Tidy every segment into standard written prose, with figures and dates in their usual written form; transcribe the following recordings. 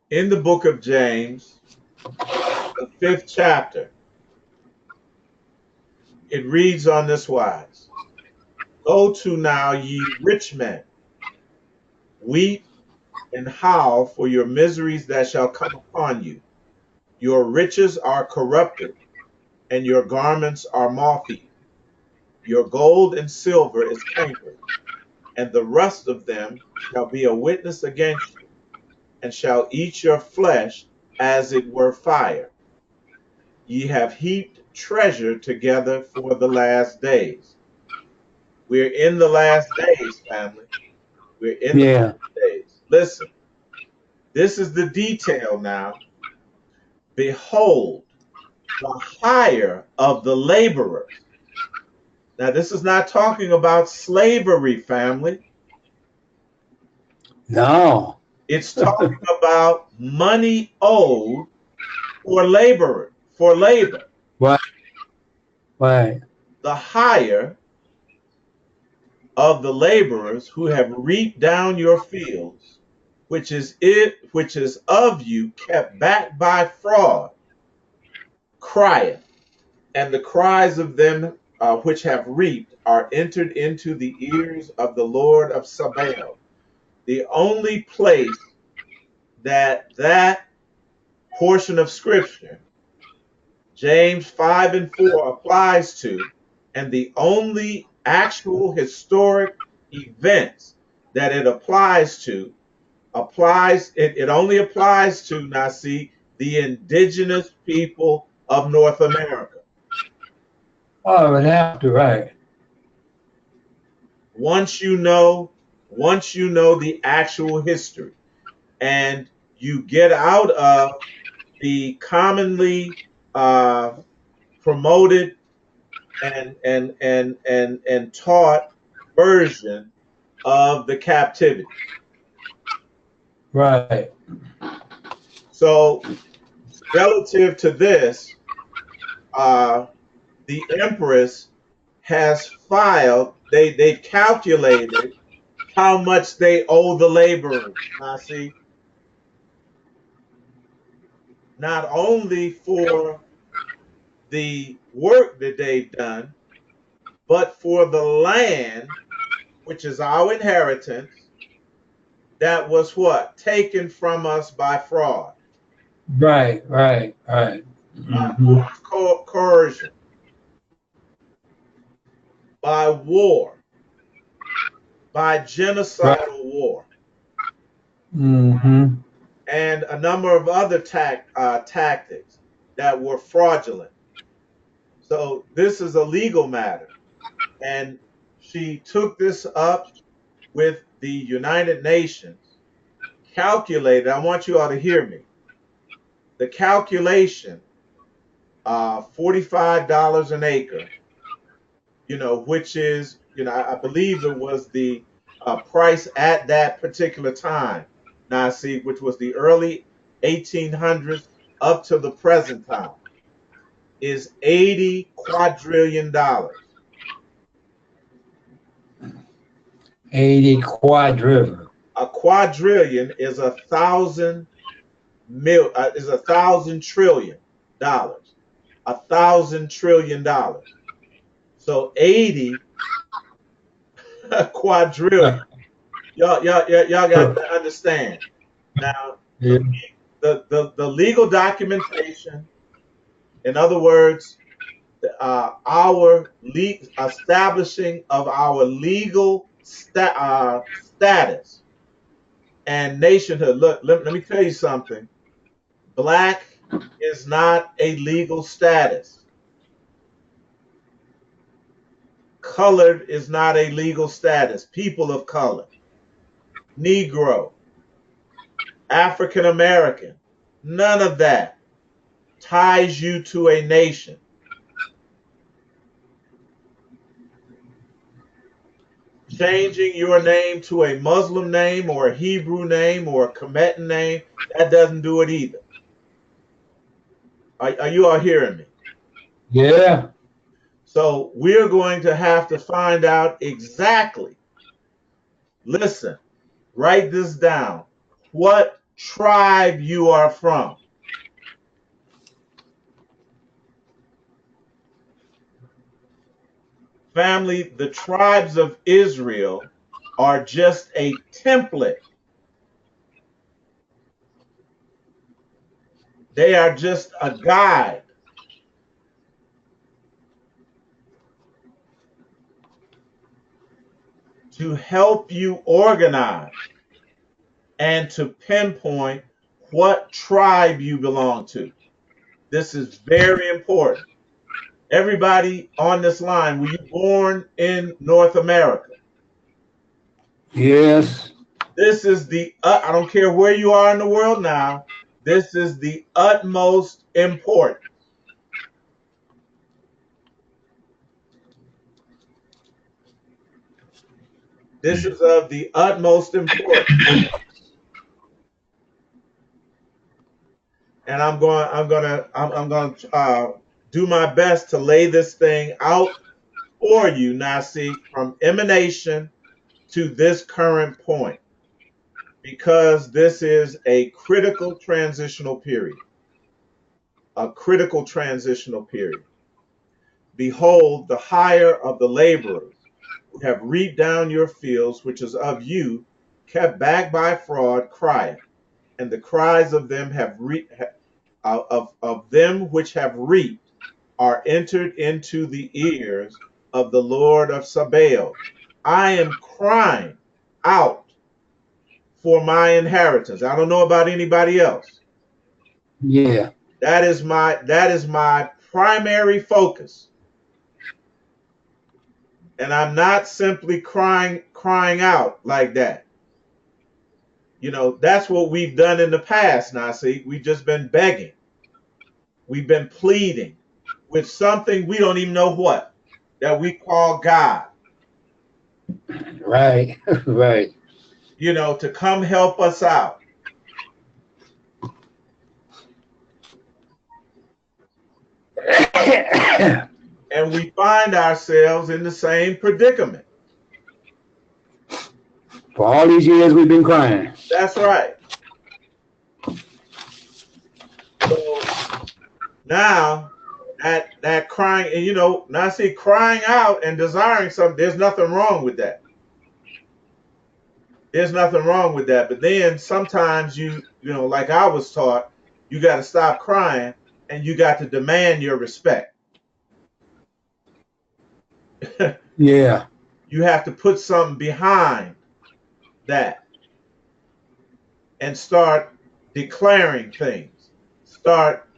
In the book of James, the 5th chapter, it reads on this wise: Go to now, ye rich men, weep and howl for your miseries that shall come upon you. Your riches are corrupted, and your garments are moth-eaten. Your gold and silver is cankered, and the rust of them shall be a witness against you, and shall eat your flesh as it were fire. Ye have heaped treasure together for the last days. We're in the last days, family. We're in the Yeah. last days. Listen, this is the detail now. Behold, the hire of the laborers. Now, this is not talking about slavery, family. No. It's talking about money owed for labor, for labor. Right. Right. The hire of the laborers who have reaped down your fields, which is of you kept back by fraud, crieth, and the cries of them which have reaped are entered into the ears of the Lord of Sabaoth. The only place that portion of scripture, James 5 and 4, applies to, and the only actual historic events that it applies to, it only applies to, now see, the indigenous people of North America. Oh, it have to, right. Once you know the actual history, and you get out of the commonly promoted and taught version of the captivity. Right. So relative to this, the Empress has filed, they calculated how much they owe the laborers. Now see, not only for the work that they've done, but for the land, which is our inheritance, that was what? Taken from us by fraud. Right. Right. Right. Mm-hmm. Coercion, by war, by Right. genocidal war, Mm-hmm. and a number of other tactics that were fraudulent. So this is a legal matter. And she took this up with the United Nations, calculated, I want you all to hear me. The calculation, $45 an acre, which is, I believe it was the price at that particular time. Now, see, which was the early 1800s up to the present time, is $80 quadrillion. 80 quadrillion. A quadrillion is $1,000 trillion. $1,000 trillion. So 80 quadrillion. Y'all got to understand. Now, Yeah. the legal documentation, in other words, our establishing of our legal status and nationhood. Look, let me tell you something. Black is not a legal status. Colored is not a legal status. People of color, Negro, African American, none of that ties you to a nation. Changing your name to a Muslim name or a Hebrew name or a Kemetan name, that doesn't do it either. Are you all hearing me? Yeah. So we're going to have to find out exactly. Listen, Write this down. What tribe you are from. Family, the tribes of Israel are just a template. They are just a guide to help you organize and to pinpoint what tribe you belong to. This is very important. Everybody on this line, were you born in North America? Yes. This is I don't care where you are in the world now, this is the utmost important. This is of the utmost importance. And I'm going to do my best to lay this thing out for you, Nasi, from emanation to this current point, because this is a critical transitional period. A critical transitional period. Behold, the hire of the laborers who have reaped down your fields, which is of you, kept back by fraud, crieth, and the cries of them of them which have reaped are entered into the ears of the Lord of Sabaoth. I am crying out for my inheritance. I don't know about anybody else. Yeah. That is my primary focus. And I'm not simply crying out like that. You know, that's what we've done in the past, Nasi. We've just been begging. We've been pleading with something we don't even know what, that we call God. Right. Right. You know, to come help us out. And we find ourselves in the same predicament. For all these years we've been crying. That's right. So now that crying, and you know, now I see crying out and desiring something, there's nothing wrong with that. There's nothing wrong with that. But then sometimes you know, like I was taught, you got to stop crying and you got to demand your respect. Yeah. You have to put something behind that and start declaring things, start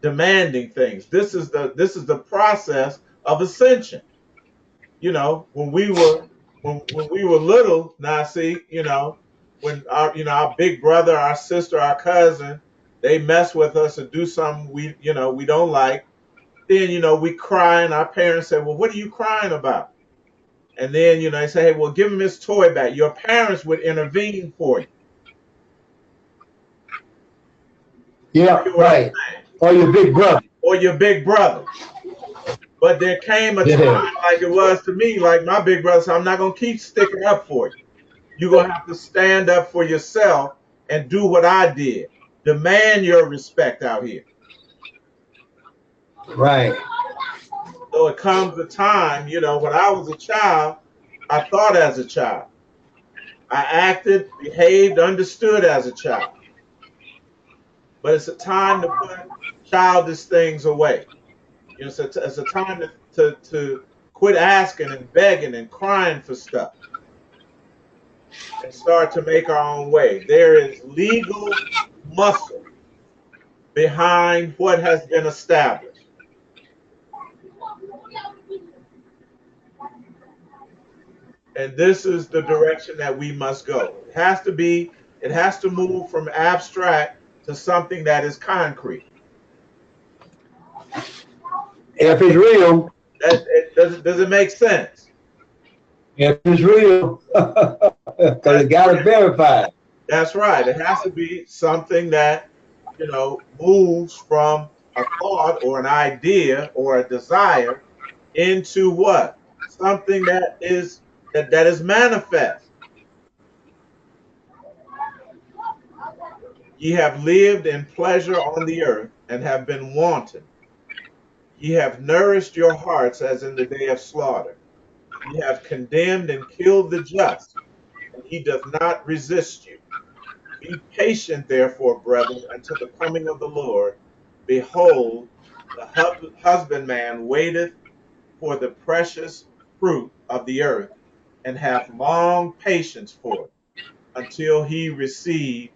demanding things. This is the process of ascension. You know, when we were little, now see, you know, when our big brother, our sister, our cousin, they mess with us and do something we don't like, then we cry and our parents say, well, what are you crying about? And then they say, hey, well, give him his toy back. Your parents would intervene for you. Yeah, right. Or your big brother. Or your big brother. But there came a time, like it was to me, like my big brother said, I'm not going to keep sticking up for you. You're going to have to stand up for yourself and do what I did. Demand your respect out here. Right. So it comes a time, when I was a child, I thought as a child. I acted, behaved, understood as a child. But it's a time to put childish things away. It's a time to quit asking and begging and crying for stuff and start to make our own way. There is legal muscle behind what has been established. And this is the direction that we must go. It has to move from abstract to something that is concrete. If it's real. Does it make sense? If it's real. Because it got to verify. That's right. It has to be something that, moves from a thought or an idea or a desire into what? Something that is manifest. Ye have lived in pleasure on the earth, and have been wanton. Ye have nourished your hearts as in the day of slaughter. Ye have condemned and killed the just, and he doth not resist you. Be patient, therefore, brethren, until the coming of the Lord. Behold, the husbandman waiteth for the precious fruit of the earth, and hath long patience for it, until he receive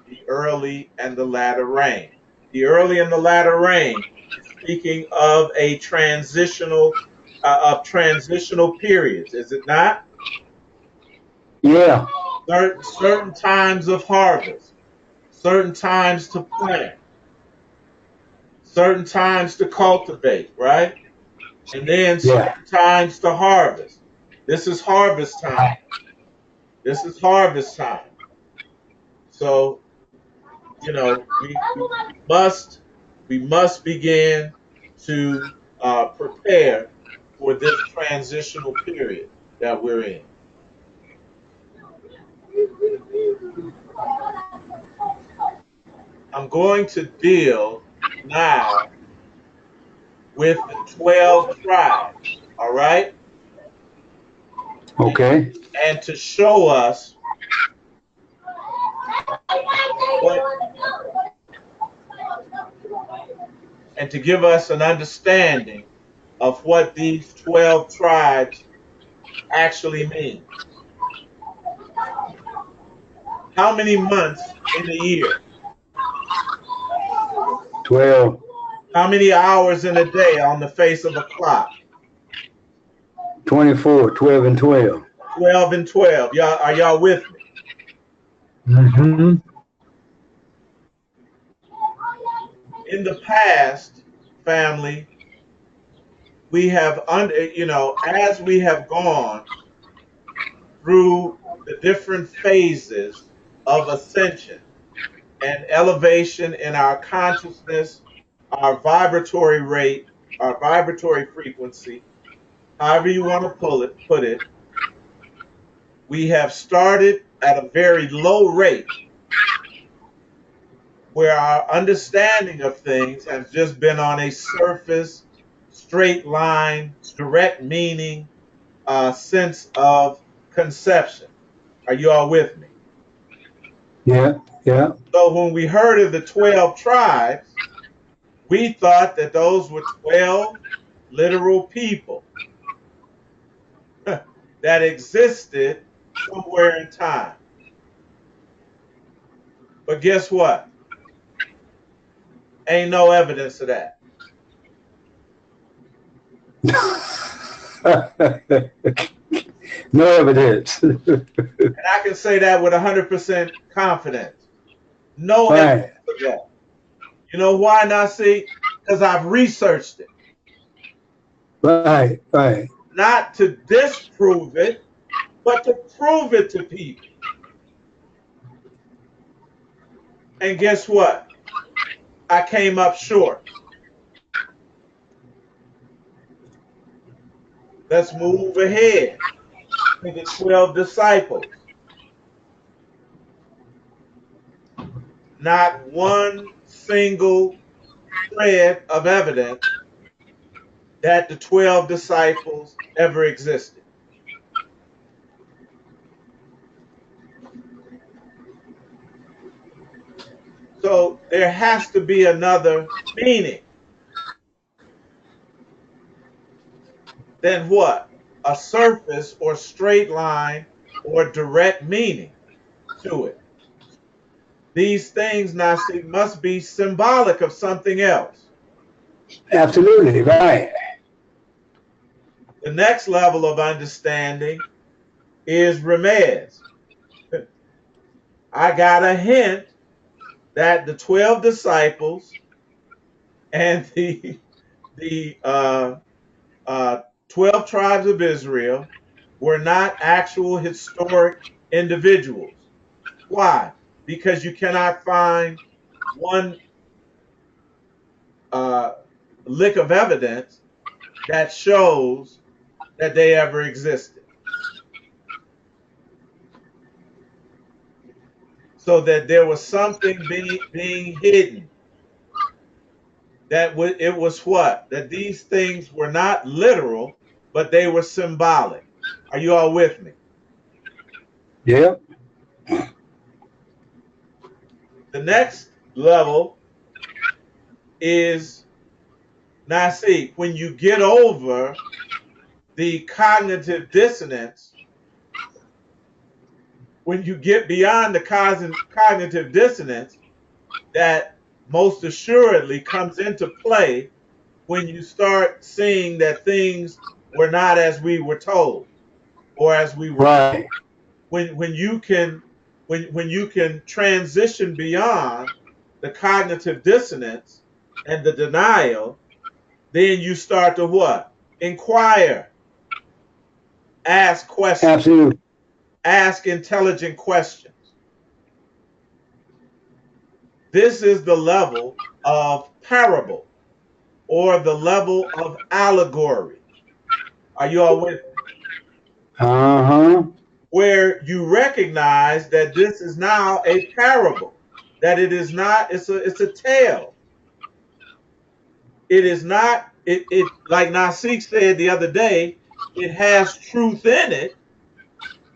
the early and the latter rain. The early and the latter rain is speaking of a transitional periods, is it not? Yeah. Certain times of harvest, certain times to plant, certain times to cultivate, right? And then Yeah. certain times to harvest. This is harvest time. This is harvest time. So, we must begin to prepare for this transitional period that we're in. I'm going to deal now with the 12 tribes, all right? Okay. And to show us what, and to give us an understanding of what these 12 tribes actually mean. How many months in a year? 12, How many hours in a day on the face of a clock? 24, 12, and 12. 12 and 12. Are y'all with me? Mm-hmm. In the past, family, we have as we have gone through the different phases of ascension and elevation in our consciousness, our vibratory rate, our vibratory frequency, however you want to put it, we have started at a very low rate where our understanding of things has just been on a surface, straight line, direct meaning, sense of conception. Are you all with me? Yeah. Yeah. So when we heard of the 12 tribes, we thought that those were 12 literal people that existed somewhere in time. But guess what? Ain't no evidence of that. No evidence. And I can say that with 100% confidence. No evidence Right. of that. You know why, Nasi? Because I've researched it. Right. Right. Not to disprove it, but to prove it to people. And guess what? I came up short. Let's move ahead to the 12 disciples. Not one single thread of evidence that the 12 disciples ever existed. So there has to be another meaning than what? A surface or straight line or direct meaning to it. These things, Nasi, must be symbolic of something else. Absolutely. Right. The next level of understanding is remez. I got a hint that the 12 disciples and the 12 tribes of Israel were not actual historic individuals. Why? Because you cannot find one uh, lick of evidence that shows that they ever existed. so that there was something being hidden. It was what? That these things were not literal, but they were symbolic. Are you all with me? Yeah. The next level is, now see, when you get over the cognitive dissonance, when you get beyond the cognitive dissonance, that most assuredly comes into play when you start seeing that things were not as we were told or as we were taught. Right. When you can when you can transition beyond the cognitive dissonance and the denial, then you start to what? Inquire, ask questions, Absolutely. ask intelligent questions. This is the level of parable or the level of allegory. Are you all with me? Uh-huh. Where you recognize that this is now a parable, that it is not, it's a tale. It is not, it like Nasik said the other day, it has truth in it,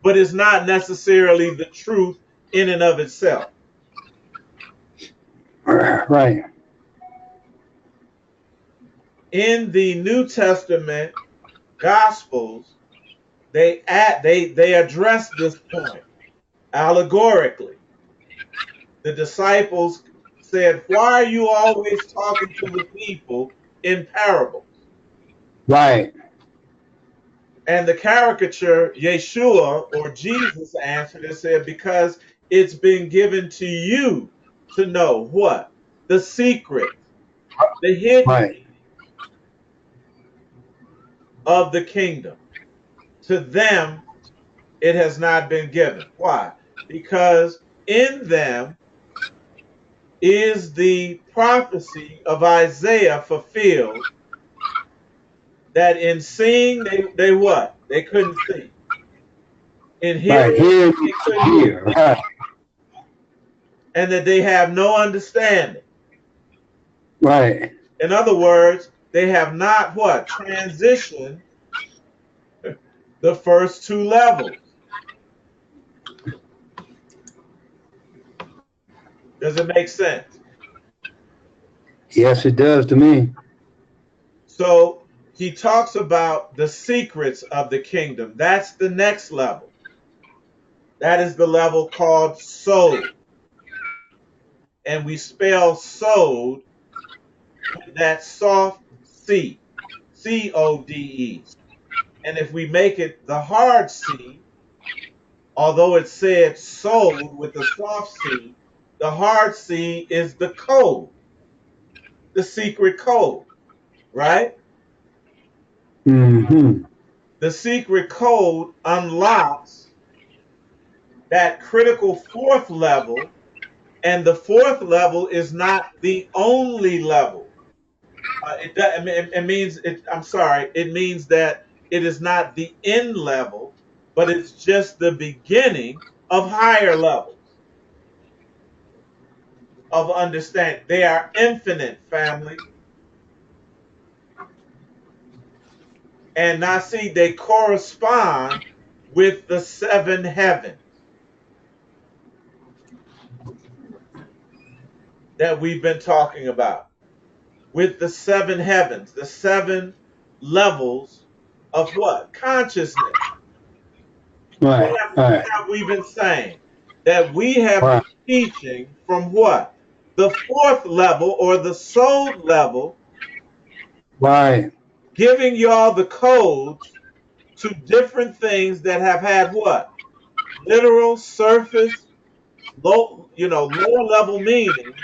but it's not necessarily the truth in and of itself. Right. In the New Testament Gospels, they address this point allegorically. The disciples said, "Why are you always talking to the people in parables?" Right. And the caricature, Yeshua or Jesus answered and said, "Because it's been given to you to know what? The secret, the hidden Right. of the kingdom. To them, it has not been given." Why? Because in them is the prophecy of Isaiah fulfilled, that in seeing they what? They couldn't see. In Right. hearing Here they couldn't you hear. hear. Right. And that they have no understanding. Right. In other words, they have not what? Transitioned the first two levels. Does it make sense? Yes, it does to me. So he talks about the secrets of the kingdom. That's the next level. That is the level called soul. And we spell soul with that soft C, C-O-D-E. And if we make it the hard C, although it said sold with the soft C, the hard C is the code, the secret code, right? Mm-hmm. The secret code unlocks that critical fourth level, and the fourth level is not the only level. It means I'm sorry. It means that it is not the end level, but it's just the beginning of higher levels of understanding. They are infinite, family, and now see they correspond with the seven heavens that we've been talking about. With the seven heavens, the seven levels of what? Consciousness. Right. What Right. have we been saying? That we have been Right. teaching from what? The fourth level or the soul level, Right. giving y'all the codes to different things that have had what? Literal surface, lower level meanings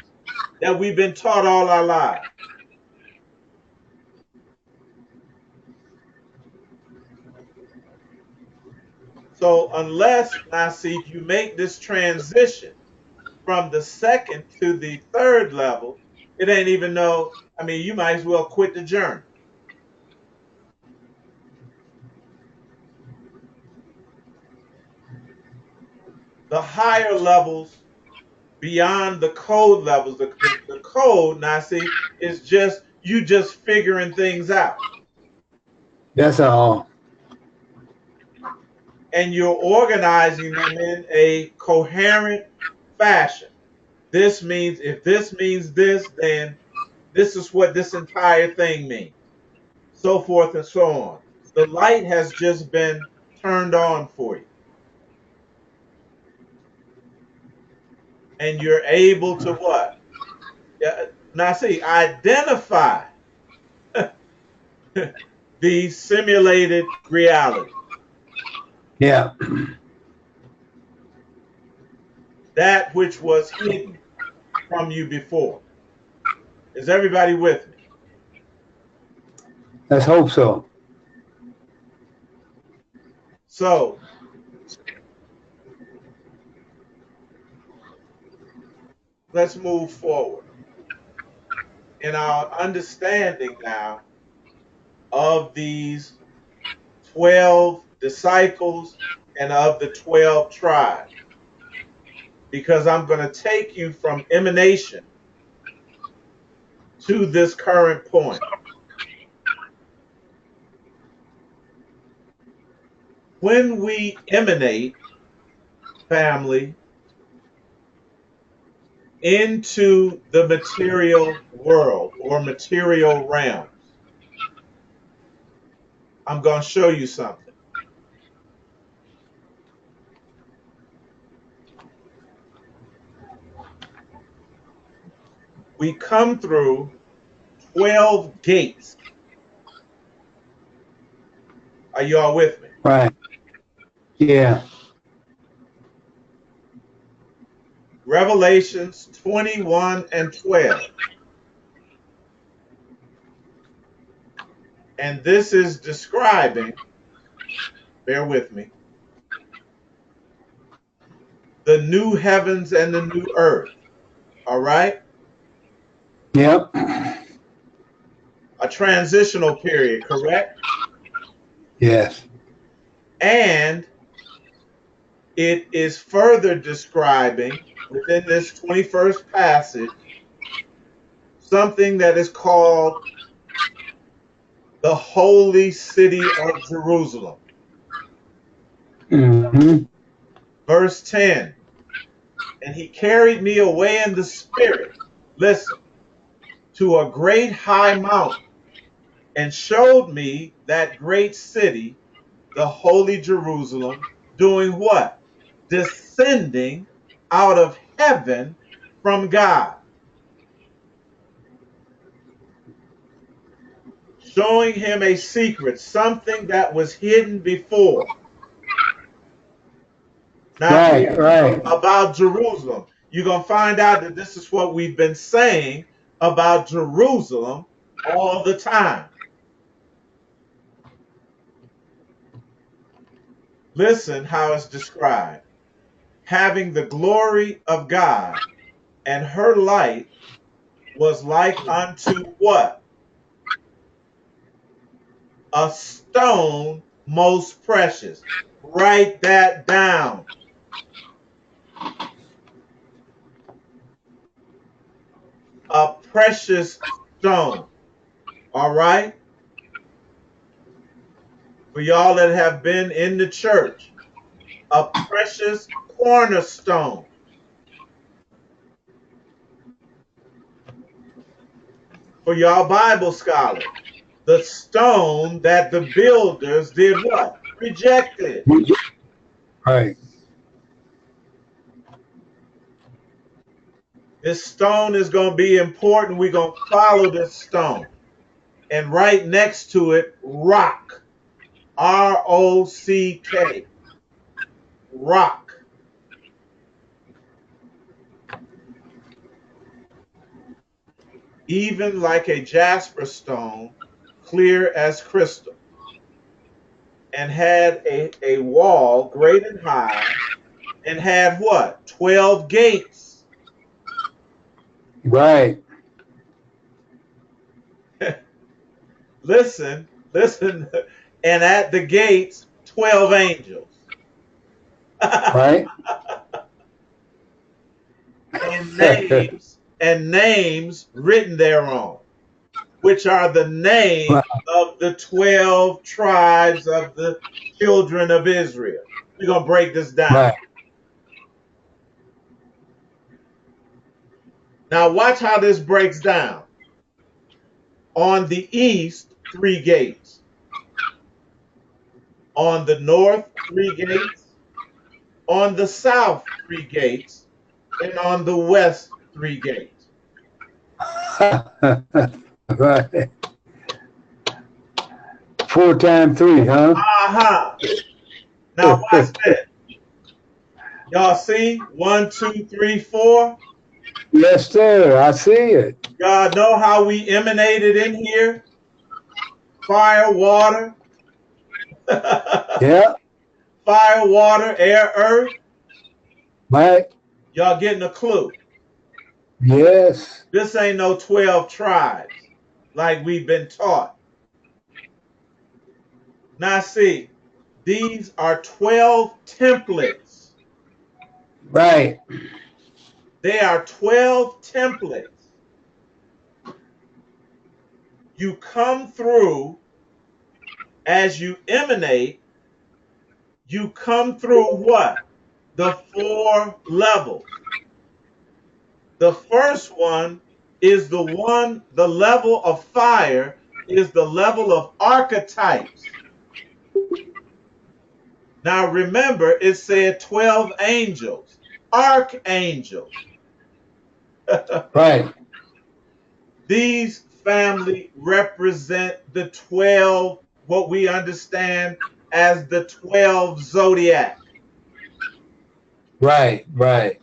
that we've been taught all our lives. So unless, Nasif, you make this transition from the second to the third level, it ain't even no, I mean, you might as well quit the journey. The higher levels beyond the code levels. The code, now see, is just you just figuring things out. That's all. And you're organizing them in a coherent fashion. This means, if this means this, then this is what this entire thing means. So forth and so on. The light has just been turned on for you. And you're able to what? Now see, identify the simulated reality. Yeah. That which was hidden from you before. Is everybody with me? Let's hope so. So, let's move forward in our understanding now of these 12 disciples and of the 12 tribes. Because I'm going to take you from emanation to this current point. When we emanate, family, into the material world or material realms, I'm going to show you something. We come through 12 gates. Are you all with me? Right. Yeah. Revelations 21 and 12. And this is describing, bear with me, the new heavens and the new earth. All right? Yep. A transitional period, correct? Yes. And it is further describing within this 21st passage something that is called the holy city of Jerusalem. Mm-hmm. Verse 10. And he carried me away in the spirit, listen, to a great high mountain, and showed me that great city, the holy Jerusalem, doing what? Descending out of heaven from God, showing him a secret, something that was hidden before. Now, Right. Right. about Jerusalem, you're going to find out that this is what we've been saying about Jerusalem all the time. Listen how it's described. Having the glory of God, and her light was like unto what? A stone most precious. Write that down. A precious stone. All right? For y'all that have been in the church, a precious cornerstone. For y'all Bible scholars, the stone that the builders did what? Rejected. Right. This stone is going to be important. We're going to follow this stone. And right next to it, rock. R-O-C-K. Rock. Even like a jasper stone, clear as crystal. And had a wall great and high, and had what? 12 gates. Right. Listen. And at the gates, 12 angels. Right. and names written thereon, which are the names Right. of the 12 tribes of the children of Israel. We're going to break this down. Right. Now, watch how this breaks down. On the east, 3 gates. On the north, 3 gates. On the south, 3 gates. And on the west, 3 gates. Right. 4 times 3, huh? Aha. Now, watch this. Y'all see? 1, 2, 3, 4. Yes, sir. I see it. Y'all know how we emanated in here? Fire, water. Yeah. Fire, water, air, earth. Right. Y'all getting a clue. Yes. This ain't no 12 tribes like we've been taught. Now see, these are 12 templates. Right. They are 12 templates. You come through as you emanate, you come through what? The 4 levels. The first one is the level of fire is the level of archetypes. Now remember, it said 12 angels, archangels. Right. These family represent the 12, what we understand as the 12 zodiac. Right. Right.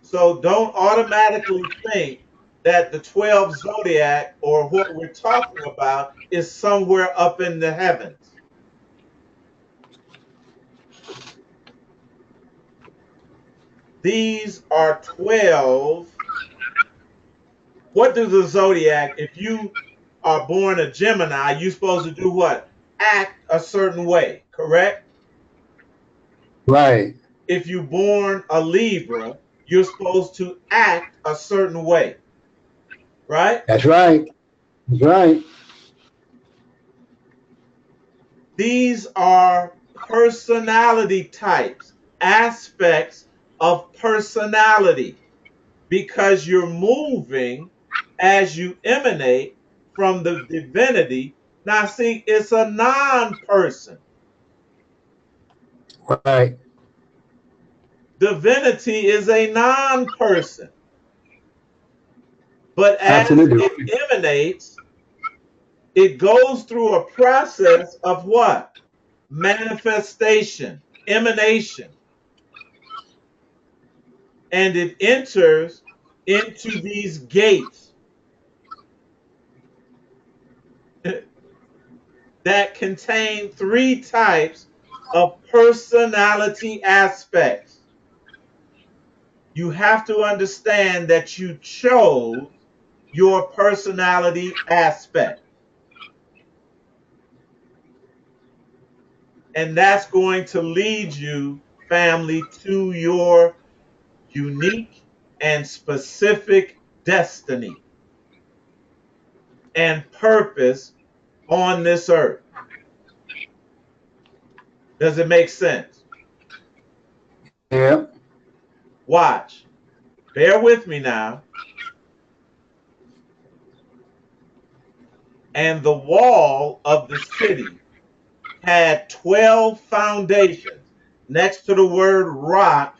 So don't automatically think that the 12 zodiac or what we're talking about is somewhere up in the heavens. These are 12. What does the zodiac, if you are born a Gemini, you're supposed to do what? Act a certain way, correct? Right. If you're born a Libra, you're supposed to act a certain way, right? That's right. That's right. These are personality types, aspects of personality, because you're moving as you emanate from the divinity. Now, see, it's a non person. Right. Divinity is a non person. But as Absolutely. it emanates, it goes through a process of what? Manifestation, emanation. And it enters into these gates that contain 3 types of personality aspects. You have to understand that you chose your personality aspect. And that's going to lead you, family, to your unique and specific destiny and purpose on this earth. Does it make sense? Yeah. Watch. Bear with me now. And the wall of the city had 12 foundations. Next to the word rock,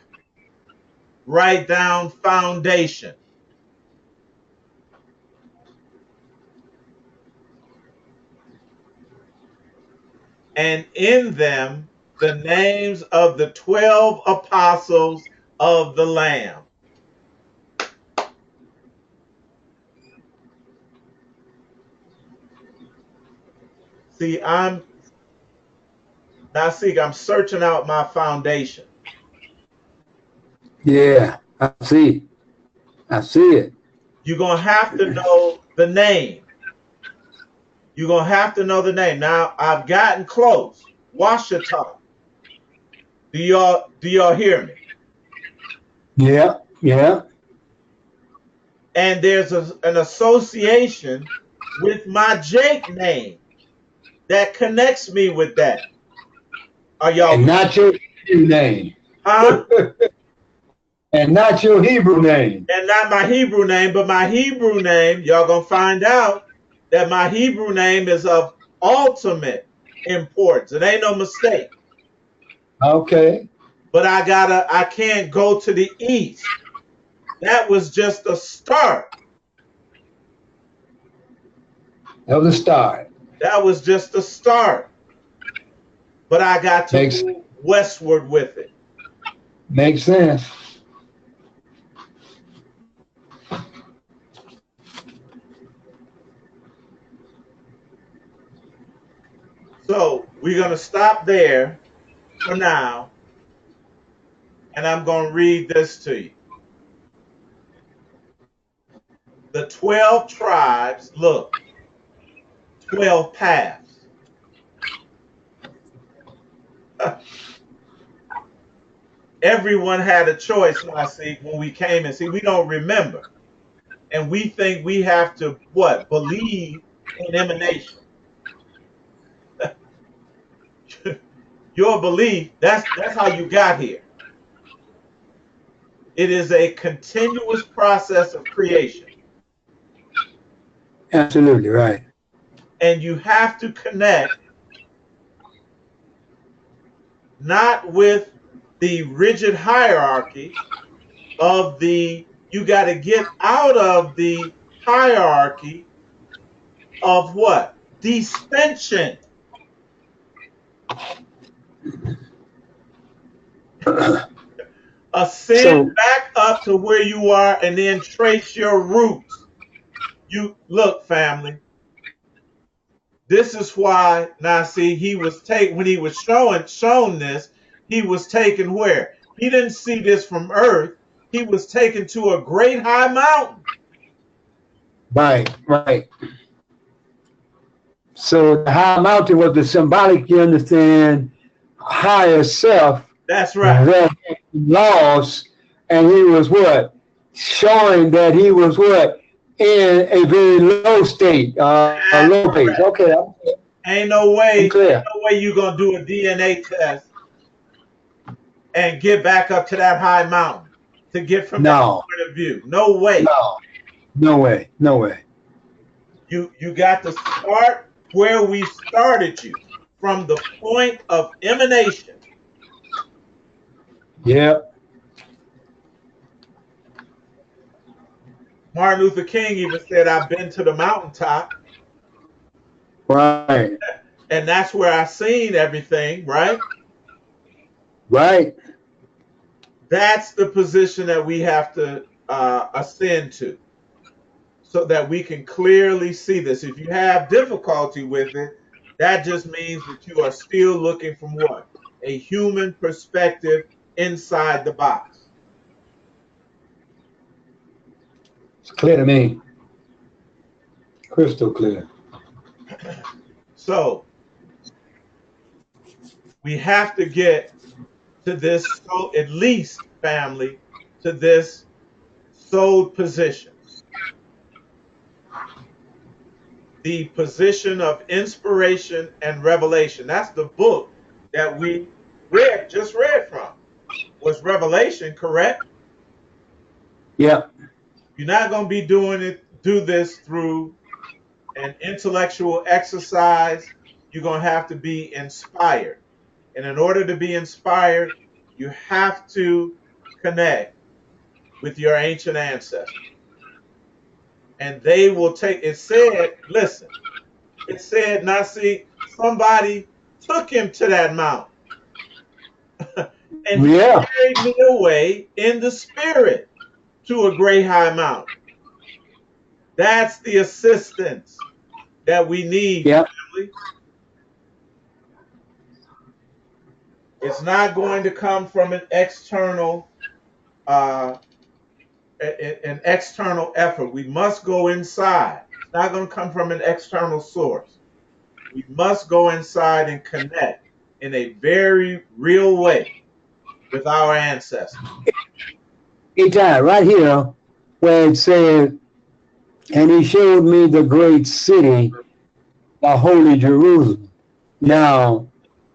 write down foundation. And in them, the names of the 12 apostles of the Lamb. See, I'm searching out my foundation. Yeah. I see. I see it. You're going to have to know the name. You're going to have to know the name. Now, I've gotten close. Washita. Do y'all hear me? Yeah, yeah. And there's an association with my Jake name that connects me with that. Are y'all And with not your Hebrew name. huh? And not your Hebrew name. And not my Hebrew name, but my Hebrew name, y'all gonna find out that my Hebrew name is of ultimate importance. It ain't no mistake. Okay. But I can't go to the east. That was just a start. That was a start. That was just a start. But I got to Makes move westward with it. makes sense. So we're gonna stop there for now, and I'm gonna read this to you. The 12 tribes, look, 12 paths. Everyone had a choice when I see when we came and see we don't remember. And we think we have to what? Believe in emanation. Your belief, that's how you got here. It is a continuous process of creation. Absolutely right. And you have to connect not with the rigid hierarchy of you got to get out of the hierarchy of what? Dissension. Ascend So back up to where you are and then trace your roots. You look, family. This is why now see he was taken when he was shown this, he was taken where? He didn't see this from earth. He was taken to a great high mountain. right, right. So the high mountain was the symbolic, you understand, higher self That's right. that lost, and he was what? Showing that he was what? In a very low state, That's low pace. correct. Okay, I'm Ain't clear. no way you gonna do a DNA test and get back up to that high mountain to get from that No, point of view. No way. no, no way, no way. You got to start where we started you from the point of emanation. Yeah, Martin Luther King even said, I've been to the mountaintop, right, and that's where I seen everything, right? right. That's the position that we have to ascend to so that we can clearly see this. If you have difficulty with it, that just means that you are still looking from what? A human perspective inside the box. It's clear to me. Crystal clear. So we have to get to this, so at least family, to this soul position, the position of inspiration and revelation. That's the book that we just read from. Was Revelation correct? Yeah, You're not going to be do this through an intellectual exercise. You're going to have to be inspired. And in order to be inspired, you have to connect with your ancient ancestors. And they will take it said, listen, it said, now see, somebody took him to that mountain and he yeah, carried me away in the spirit to a great high mountain. That's the assistance that we need, yeah. family. It's not going to come from uh, an external effort. We must go inside. It's not going to come from an external source. We must go inside and connect in a very real way with our ancestors. Eitai, right here, where it said, and he showed me the great city, the holy Jerusalem. Yeah. Now,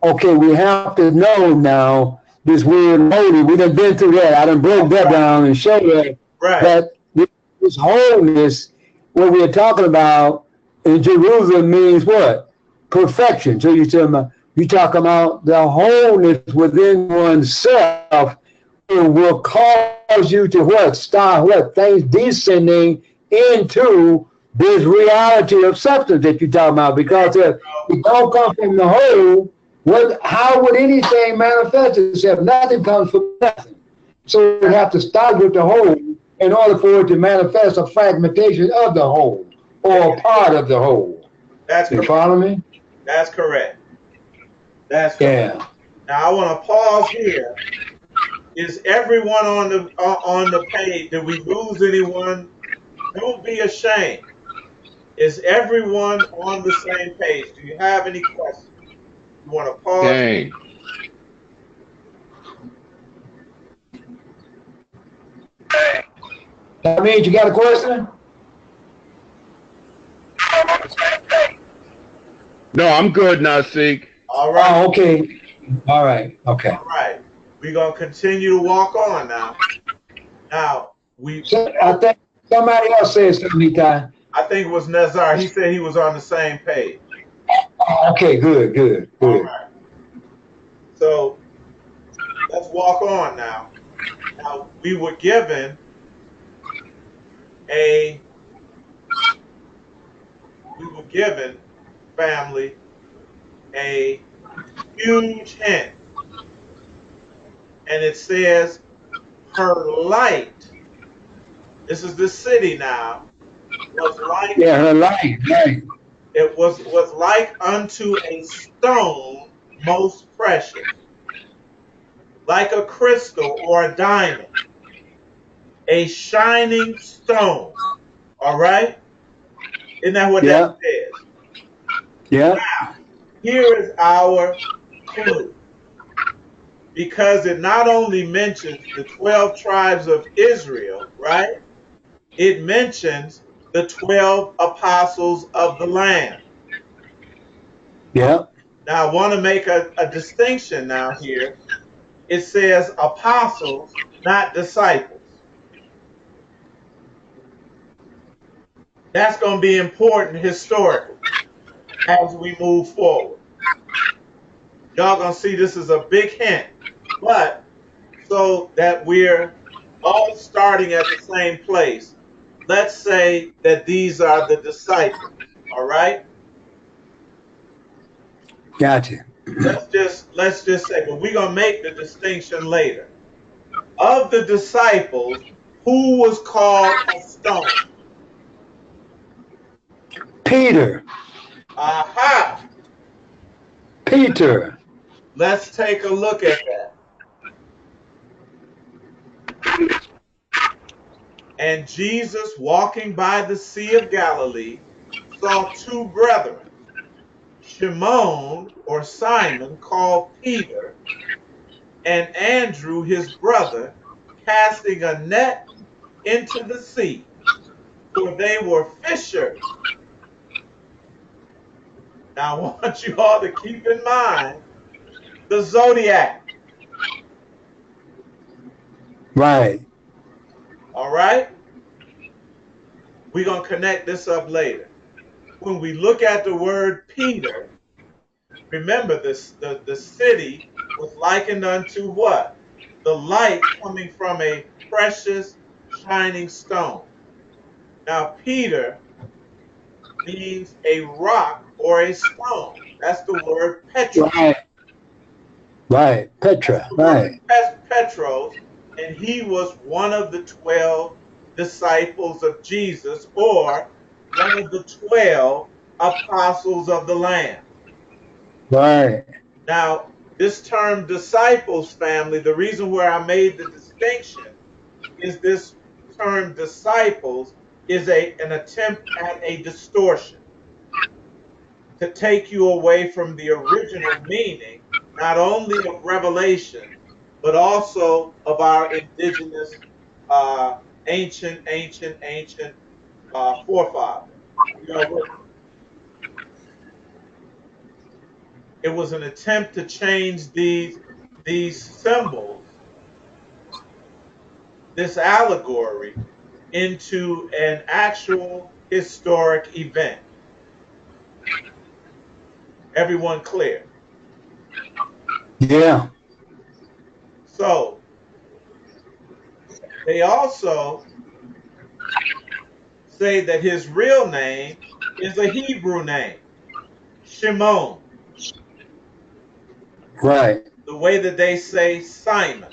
okay, we have to know now this word holy. We done been through that. I done broke that down and showed that Right. that this wholeness, what we're talking about in Jerusalem means what? Perfection. So you talk about the wholeness within oneself will cause you to what? Start what? Things descending into this reality of substance that you're talking about. Because if it don't come from the whole, how would anything manifest itself? Nothing comes from nothing. So it have to start with the whole in order for it to manifest a fragmentation of the whole or a part of the whole. That's You correct. follow me? That's correct. That's correct. Yeah. Now I want to pause here. Is everyone on the page? Did we lose anyone? Don't be ashamed. Is everyone on the same page? Do you have any questions? You want to pause? Dang. That means you got a question? No, I'm good now, Seek. All right. Oh, okay. All right. Okay. All right. We're gonna continue to walk on now. Now So I think somebody else said something, Ty. I think it was Nazar. He said he was on the same page. Oh, okay, good, good, All good. right. So let's walk on now. Now we were given a family a huge hint, and it says her light. This is the city now. Was like Yeah, her life, right. it was like unto a stone most precious, like a crystal or a diamond, a shining stone. All right? Isn't that what that Yeah, says? yeah, Here is our clue. Because it not only mentions the 12 tribes of Israel, right? It mentions the 12 apostles of the Lamb. yeah. Now, I want to make a distinction now here. It says apostles, not disciples. That's going to be important historically as we move forward. Y'all going to see this is a big hint, but so that we're all starting at the same place, let's say that these are the disciples, all right? Gotcha. Let's just say, but we're going to make the distinction later. Of the disciples, who was called a stone? Peter, Aha! Peter. Let's take a look at that. And Jesus, walking by the Sea of Galilee, saw two brethren, Shimon or Simon, called Peter, and Andrew his brother, casting a net into the sea, for they were fishers. Now I want you all to keep in mind the Zodiac. Right. All right? We're going to connect this up later. When we look at the word Peter, remember this, the city was likened unto what? The light coming from a precious shining stone. Now, Peter means a rock or a stone. That's the word Petra. Right. Right. That's Petra. the word Right. Petros, and he was one of the 12 disciples of Jesus, or one of the 12 apostles of the Lamb. Right. Now, this term disciples, family, the reason where I made the distinction is this term disciples is an attempt at a distortion to take you away from the original meaning, not only of Revelation, but also of our indigenous ancient forefather. You know, it was an attempt to change these symbols, this allegory, into an actual historic event. Everyone clear? Yeah. So they also say that his real name is a Hebrew name, Shimon, Right. the way that they say Simon.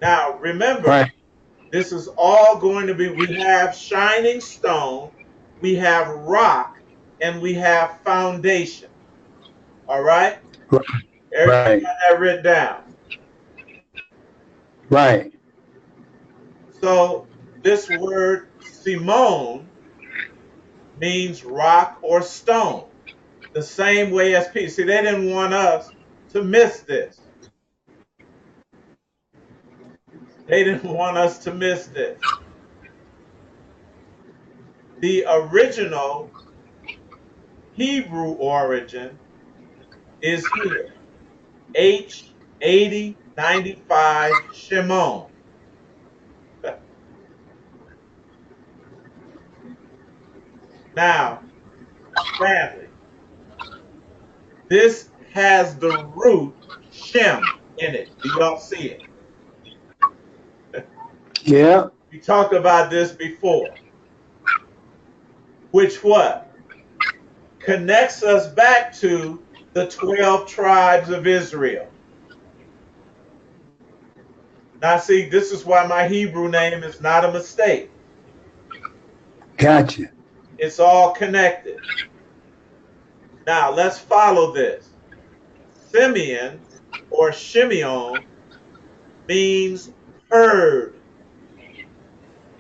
Now, remember, Right. this is all going to be, we have shining stone, we have rock, and we have foundation. All right? Everybody Right. got that written down. Right. So this word Simone means rock or stone, the same way as Peter. See, they didn't want us to miss this. They didn't want us to miss this. The original Hebrew origin is here. H8095 Shimon. Now, family, this has the root Shem in it. Do y'all see it? Yeah. We talked about this before. Which what? Connects us back to the 12 tribes of Israel. Now, see, this is why my Hebrew name is not a mistake. Gotcha. It's all connected. Now, let's follow this. Simeon or Shimeon means heard.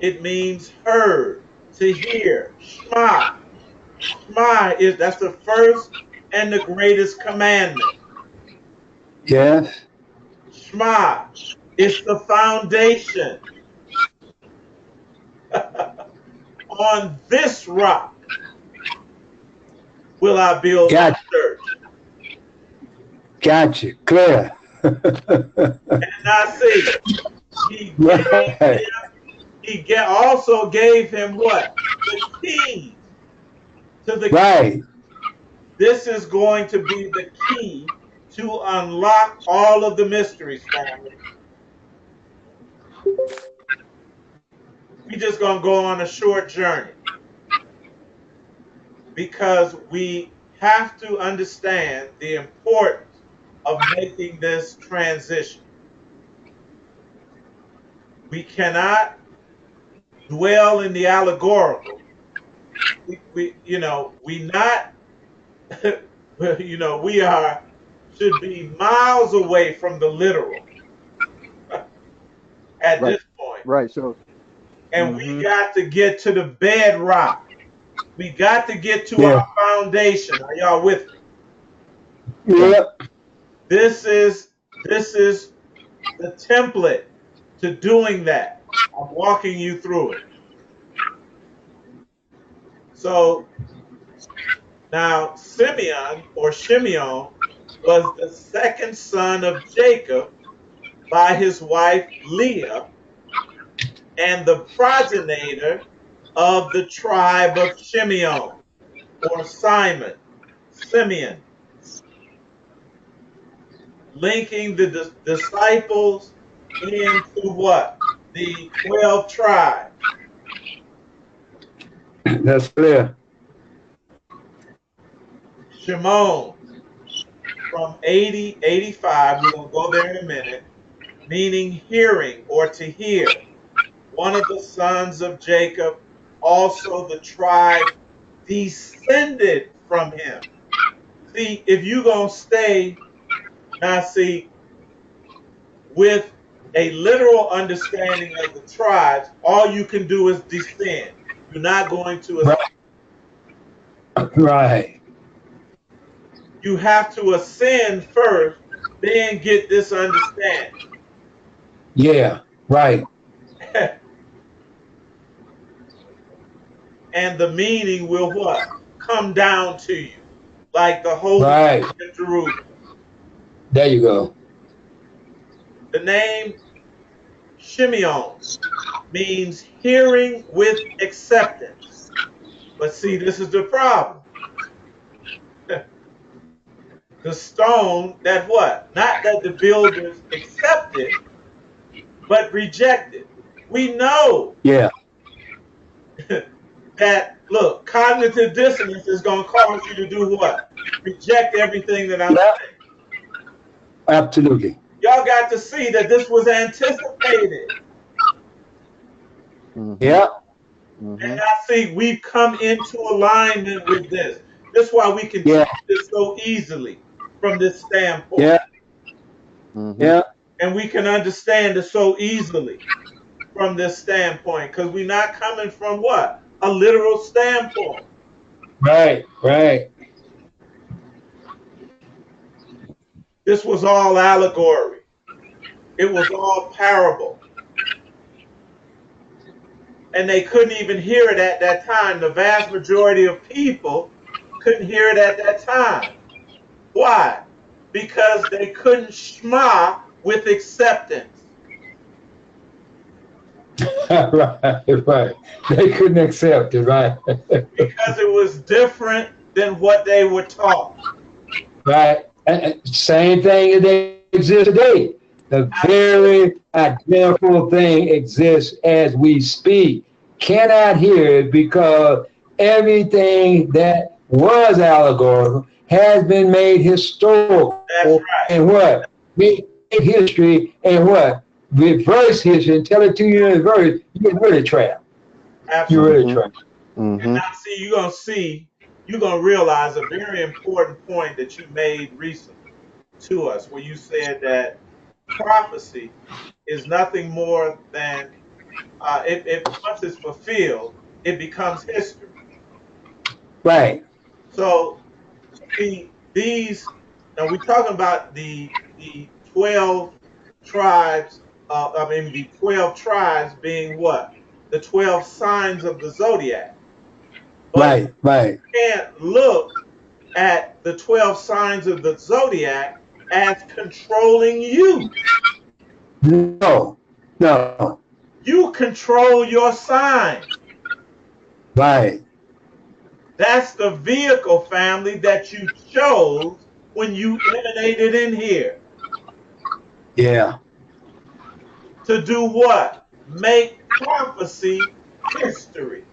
It means heard, to hear. Shema. Shema is, that's the first and the greatest commandment. Yes. Shema is the foundation. On this rock will I build my Gotcha. church. Gotcha. Clear. And I see, he Right. also gave him what? The keys to the kingdom. Right. This is going to be the key to unlock all of the mysteries, family. We just gonna go on a short journey because we have to understand the importance of making this transition. We cannot dwell in the allegorical. We not, we are should be miles away from the literal at Right. this point. Right. So, And we hmm got to get to the bedrock. We got to get to Yeah. our foundation. Are y'all with me? right. Yeah. This is the template to doing that. I'm walking you through it. So now Simeon or Shimeon was the second son of Jacob by his wife Leah and the progenitor of the tribe of Shimeon or Simon, Simeon, linking the disciples into what? The 12 tribes. That's clear. Shimon from 8085, we're going to go there in a minute, meaning hearing or to hear. One of the sons of Jacob, also the tribe descended from him. See, if you're going to stay, now see, with a literal understanding of the tribes, all you can do is descend. You're not going to ascend. Right. You have to ascend first, then get this understanding. Yeah. Right. And the meaning will what? Come down to you. Like the Holy Right. City in Jerusalem. There you go. The name Shimeon means hearing with acceptance. But see, this is the problem. The stone that what? Not that the builders accepted, but rejected. We know Yeah. that, look, cognitive dissonance is going to cause you to do what? Reject everything that I'm Yeah. saying. Absolutely. Y'all got to see that this was anticipated. Yeah. And now see, we've come into alignment with this. That's why we can Yeah. teach this so easily from this standpoint. Yeah. Yeah. And we can understand it so easily from this standpoint because we're not coming from what? A literal standpoint. Right. Right. This was all allegory. It was all parable. And they couldn't even hear it at that time. The vast majority of people couldn't hear it at that time. Why? Because they couldn't shma with acceptance. Right. Right. They couldn't accept it. Right. Because it was different than what they were taught. Right. And same thing that exists today. The very identical thing exists as we speak. Cannot hear it because everything that was allegorical has been made That's historical right. and what? Make history and what? Reverse history and tell it to you in reverse. You're really trapped. You're Absolutely. really trapped. And now you're going to realize a very important point that you made recently to us, where you said that prophecy is nothing more than if once it's fulfilled, it becomes history. Right. So see these, and we're talking about the 12 tribes. The 12 tribes being what? The 12 signs of the zodiac. But Right. Right. you can't look at the 12 signs of the zodiac as controlling you. No. No. You control your sign. Right. That's the vehicle, family, that you chose when you emanated in here. Yeah. To do what? Make prophecy history.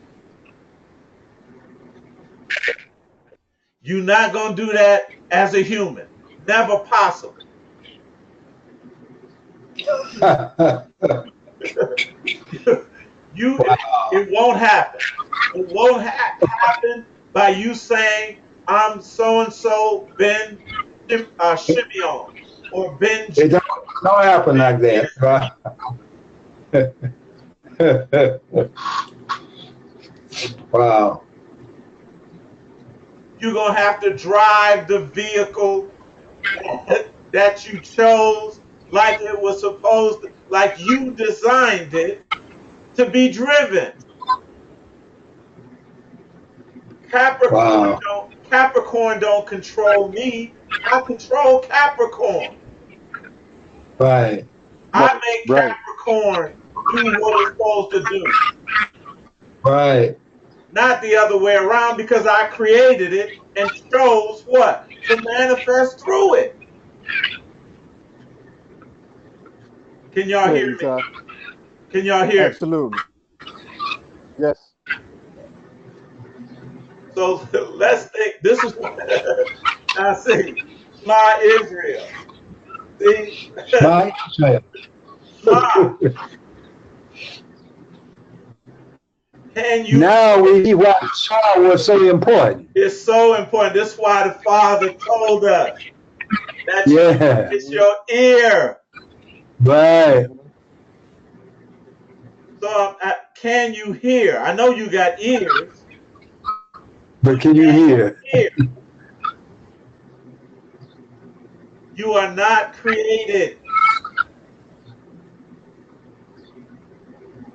You're not going to do that as a human. Never possible. It won't happen. It won't happen by you saying, I'm so and so Ben Shimeon or Ben It don't happen like that. Right? Wow. You're going to have to drive the vehicle that you chose like it was supposed to, like you designed it to be driven. Wow. Capricorn don't control me. I control Capricorn. Right. I make Capricorn do what it's supposed to do. Right. Not the other way around because I created it and chose what? To manifest through it. Can y'all hear me? Can y'all hear me? Absolutely. Yes. So let's think. This is what I see. Shema Israel. See? Right. Shema. Can you? Now we see why Shaw was so important. It's so important. This is why the Father told us that Yeah. it's your ear. Right. So can you hear? I know you got ears. But can you hear? You are not created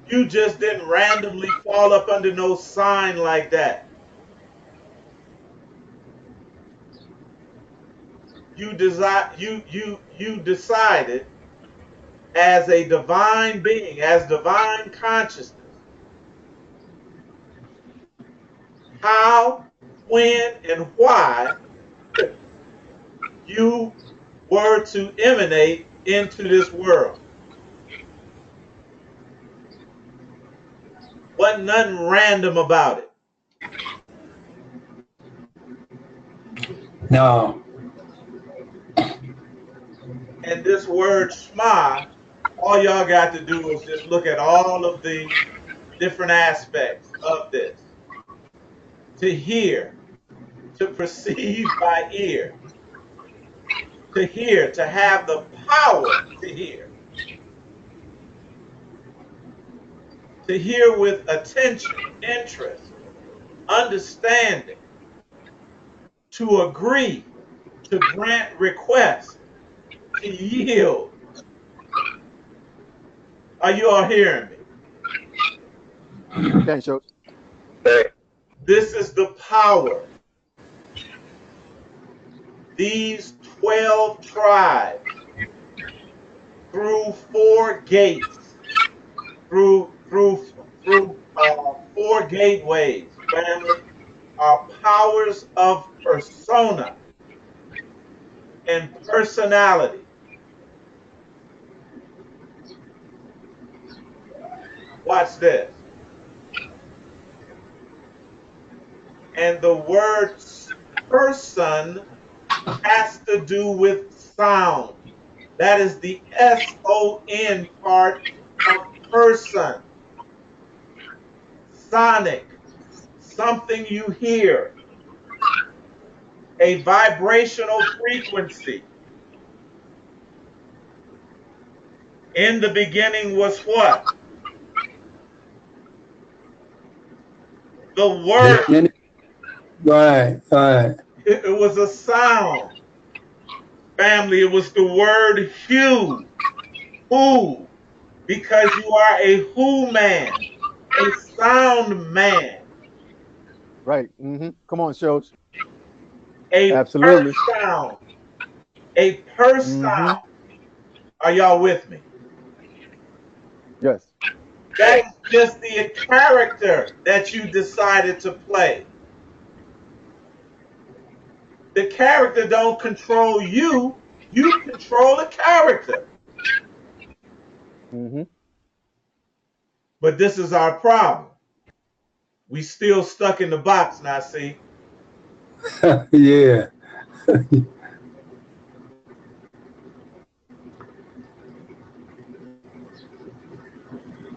You just didn't randomly fall up under no sign like that. You decided as a divine being, as divine consciousness, how, when, and why you were to emanate into this world. Wasn't nothing random about it. No. And this word Shema, all y'all got to do is just look at all of the different aspects of this. To hear, to perceive by ear, to hear, to have the power to hear with attention, interest, understanding, to agree, to grant requests, to yield. Are you all hearing me? Okay, shows. This is the power. These 12 tribes through 4 gates, through 4 gateways, family, are powers of persona and personality. Watch this. And the word person has to do with sound. That is the S-O-N part of person. Sonic, something you hear, a vibrational frequency. In the beginning was what? The word. Right, right. It was a sound. Family, it was the word hue. Who? Because you are a who man, a sound man, Right. Come on, shows. a per Absolutely. sound, a per Mm-hmm. sound. Are y'all with me? Yes. That is just the character that you decided to play. The character don't control you. You control the character. Mm-hmm. But this is our problem. We still stuck in the box now, see? Yeah.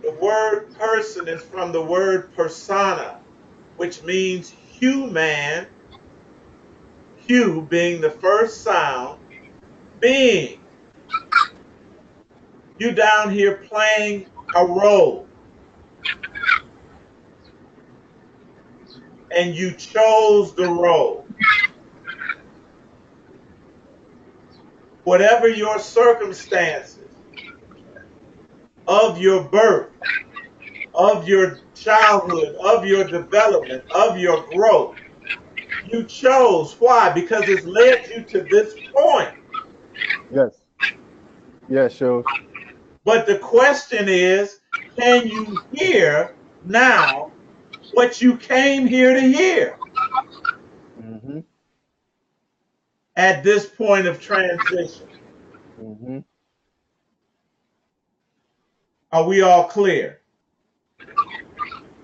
The word person is from the word persona, which means human, hue being the first sound, being. You down here playing a role, and you chose the role. Whatever your circumstances of your birth, of your childhood, of your development, of your growth, you chose. Why? Because it's led you to this point. Yes. Yes, shows. But the question is, can you hear now what you came here to hear Mm-hmm. at this point of transition? Mm-hmm. Are we all clear?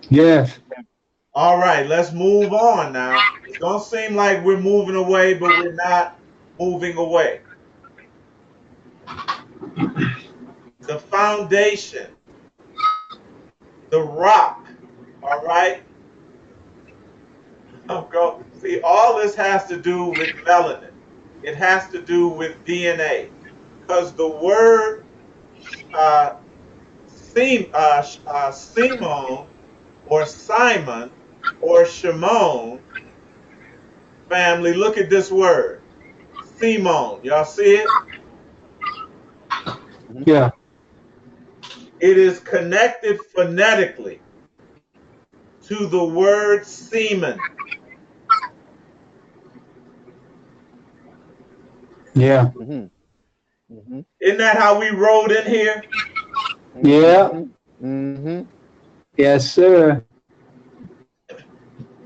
Yes. All right, let's move on now. It's going to seem like we're moving away, but we're not moving away. The foundation, the rock, all right? See, all this has to do with melanin. It has to do with DNA. Because the word uh, Simon or Simon or Shimon, family, look at this word. Simon, y'all see it? Mm-hmm. Yeah. It is connected phonetically to the word semen. Yeah. Mm-hmm. Mm-hmm. Isn't that how we wrote in here? Yeah. Mm-hmm. Yes, sir.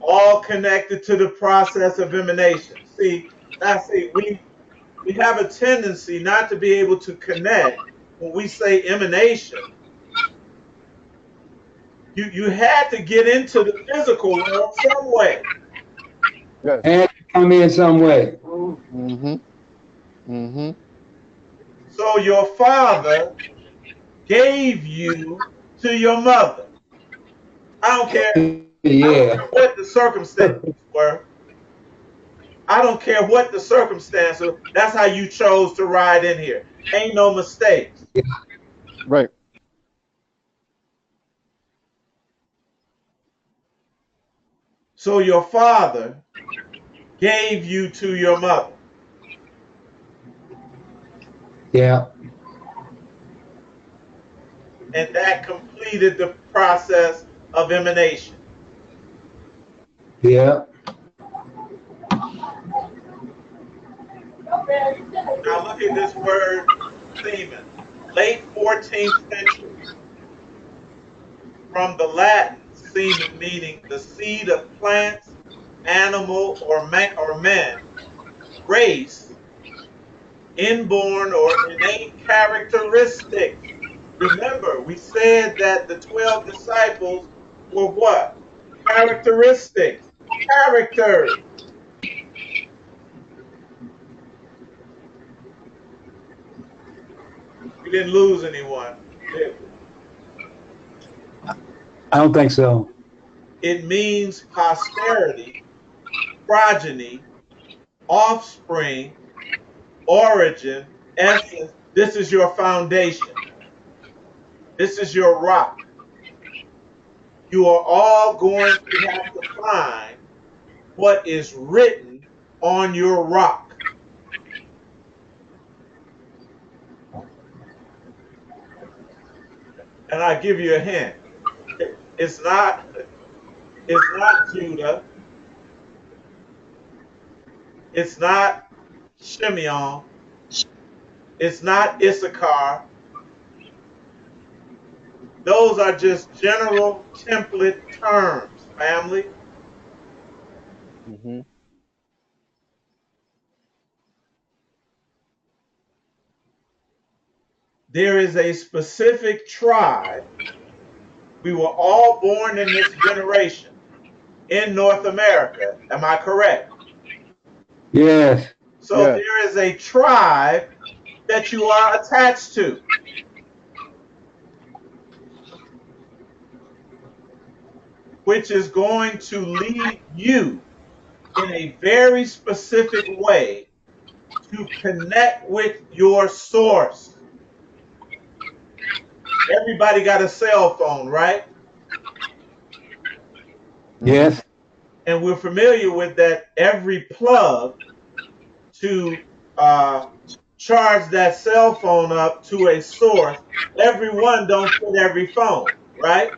All connected to the process of emanation. See, we have a tendency not to be able to connect when we say emanation. You had to get into the physical world some way. Yes. And come in some way. Mm-hmm. Mm-hmm. So your father gave you to your mother. I don't care. I don't Yeah. care what the circumstances were. I don't care what the circumstances. That's how you chose to ride in here. Ain't no mistakes. Right. So your father gave you to your mother. Yeah. And that completed the process of emanation. Yeah. Now look at this word semen. Late 14th century. From the Latin, semen meaning the seed of plants, animal, or man, race, inborn or innate characteristics. Remember, we said that the 12 disciples were what? Characteristics, characters. We didn't lose anyone, did we? I don't think so. It means posterity, progeny, offspring, origin, essence. This is your foundation. This is your rock. You are all going to have to find what is written on your rock. And I give you a hint. It's not Judah. It's not Shimeon. It's not Issachar. Those are just general template terms, family. Mm-hmm. There is a specific tribe. We were all born in this generation in North America. Am I correct? Yes. So Yes. there is a tribe that you are attached to, which is going to lead you in a very specific way to connect with your source. Everybody got a cell phone, right? Mm-hmm. Yes. And we're familiar with that every plug to charge that cell phone up to a source. Every one don't fit every phone, right?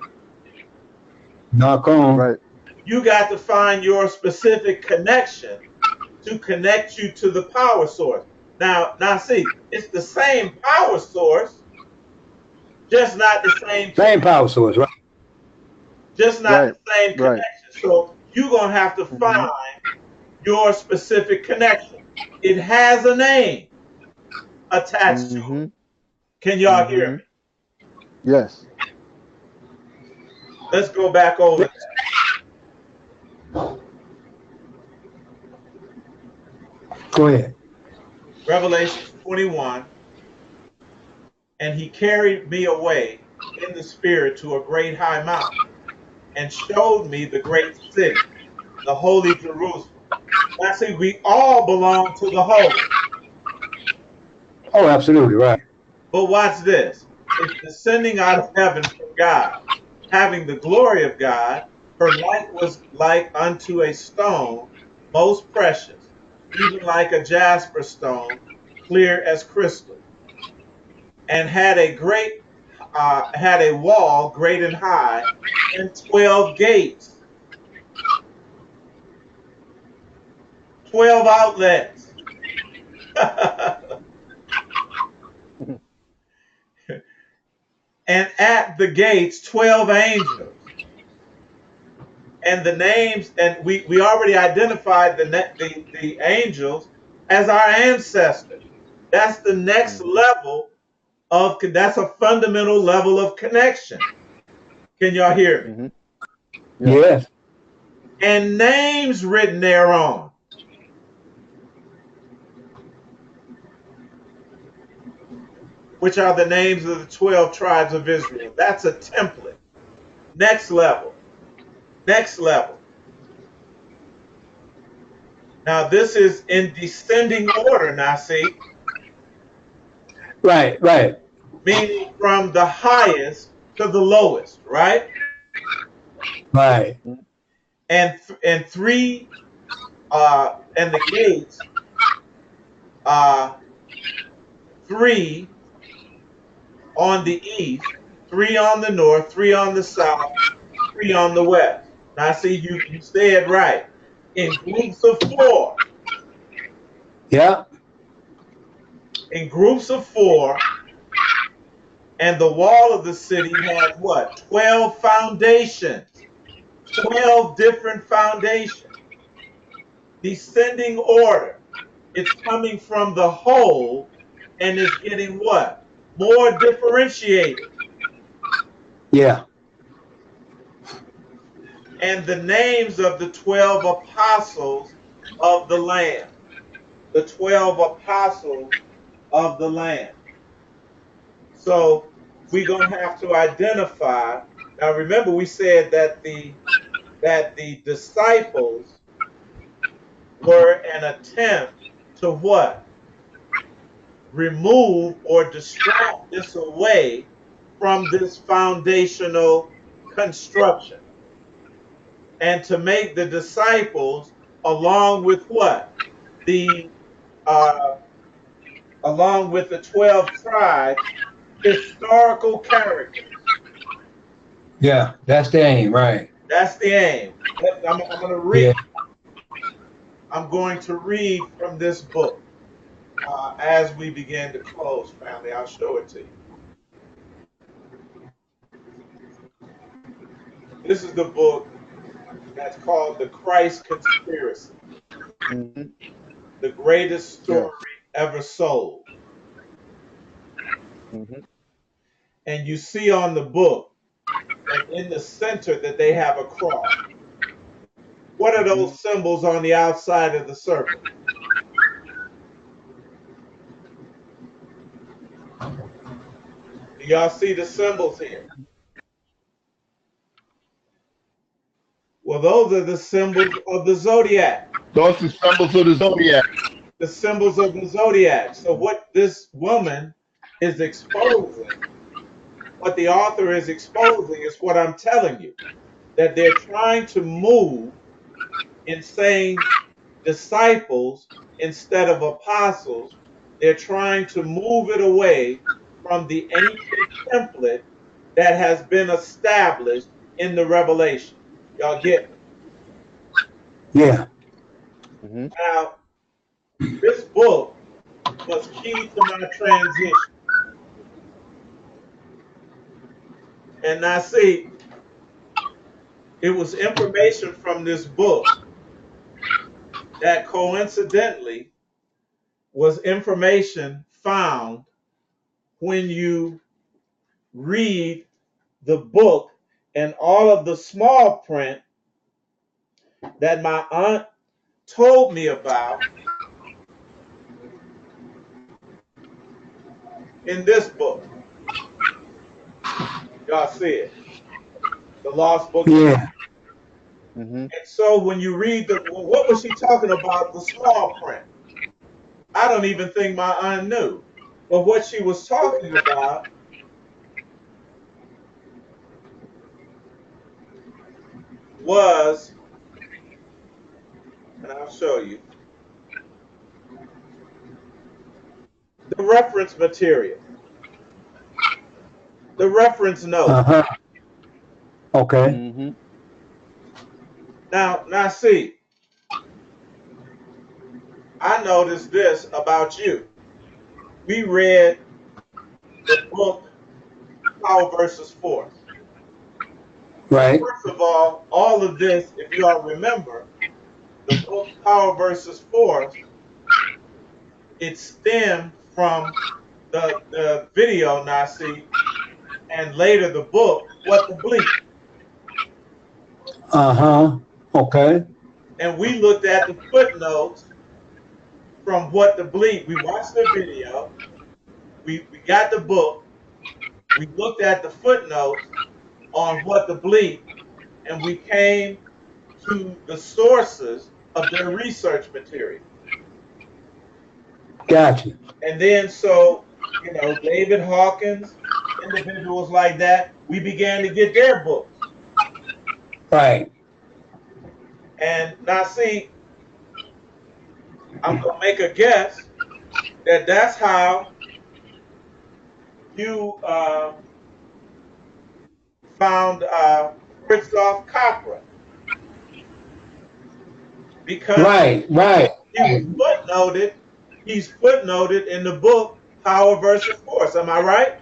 Knock on. Right. You got to find your specific connection to connect you to the power source. Now see, it's the same power source, just not the same Same power source, right? just not Right. the same Right. connection. So you're gonna have to Mm-hmm. find your specific connection. It has a name attached to Mm-hmm. it. Can y'all hear Mm-hmm. me? Yes. Let's go back over that. Go ahead. Revelation 21. And he carried me away in the spirit to a great high mountain and showed me the great city, the holy Jerusalem. Now see, we all belong to the holy. Oh, absolutely right. But watch this. It's descending out of heaven from God, having the glory of God. Her light was like unto a stone, most precious, even like a jasper stone, clear as crystal, and had a great had a wall great and high, and 12 gates, 12 outlets. And at the gates 12 angels. And the names, and we already identified the angels as our ancestors. That's the next level of, that's a fundamental level of connection. Can y'all hear me? Mm-hmm. Yeah. Yes. And names written thereon. Which are the names of the 12 tribes of Israel. That's a template. Next level. Next level. Now this is in descending order, now see, Right, right, meaning from the highest to the lowest, right? right. And three and the gates, three on the east, three on the north, three on the south, three on the west. Now see, you said right. In groups of four. Yeah, In groups of four, and the wall of the city had what? 12 foundations. 12 different foundations. Descending order. It's coming from the whole and it's getting what? More differentiated. yeah, And the names of the 12 apostles of the Lamb. The 12 apostles of the Lamb. So we're going to have to identify. Now remember we said that the disciples were an attempt to what? Remove or distract this away from this foundational construction, and to make the disciples, along with what? The uh, along with the 12 tribes, historical characters. yeah. That's the aim, right? That's the aim. I'm going to Yeah, read. I'm going to read from this book as we begin to close, family. I'll show it to you. This is the book that's called The Christ Conspiracy, Mm-hmm. the greatest story Yes. ever sold. Mm-hmm. And you see on the book that in the center that they have a cross. What are Mm-hmm. those symbols on the outside of the circle? Do y'all see the symbols here? Well, those are the symbols of the zodiac. Those are symbols of the zodiac. The symbols of the zodiac. So what this woman is exposing, what the author is exposing is what I'm telling you, that they're trying to move in saying disciples instead of apostles. They're trying to move it away from the ancient template that has been established in the revelation. Y'all get me? yeah, Mm-hmm. Now, this book was key to my transition. And now, see, it was information from this book that coincidentally was information found when you read the book and all of the small print that my aunt told me about in this book. Y'all see it, the Lost Book of Mormon. yeah. Mm-hmm. And so when you read the, well, what was she talking about? The small print. I don't even think my aunt knew. But what she was talking about was, and I'll show you, the reference material. the reference note. Okay. Mm-hmm. Now see, I noticed this about you. We read the book Power versus Force. And Right. first of all of this, if you all remember, the book Power versus Force, it stemmed from the video Nasi, and later the book, What the Bleep. Okay. And we looked at the footnotes from What the Bleep. We watched the video, we got the book, we looked at the footnotes on What the Bleep, and we came to the sources of their research material. Gotcha. And then, so, David Hawkins, individuals like that, we began to get their books. Right. And now, see, I'm going to make a guess that that's how you found Christoph Capra, because Right. he was footnoted. He's footnoted in the book Power versus Force. Am I right?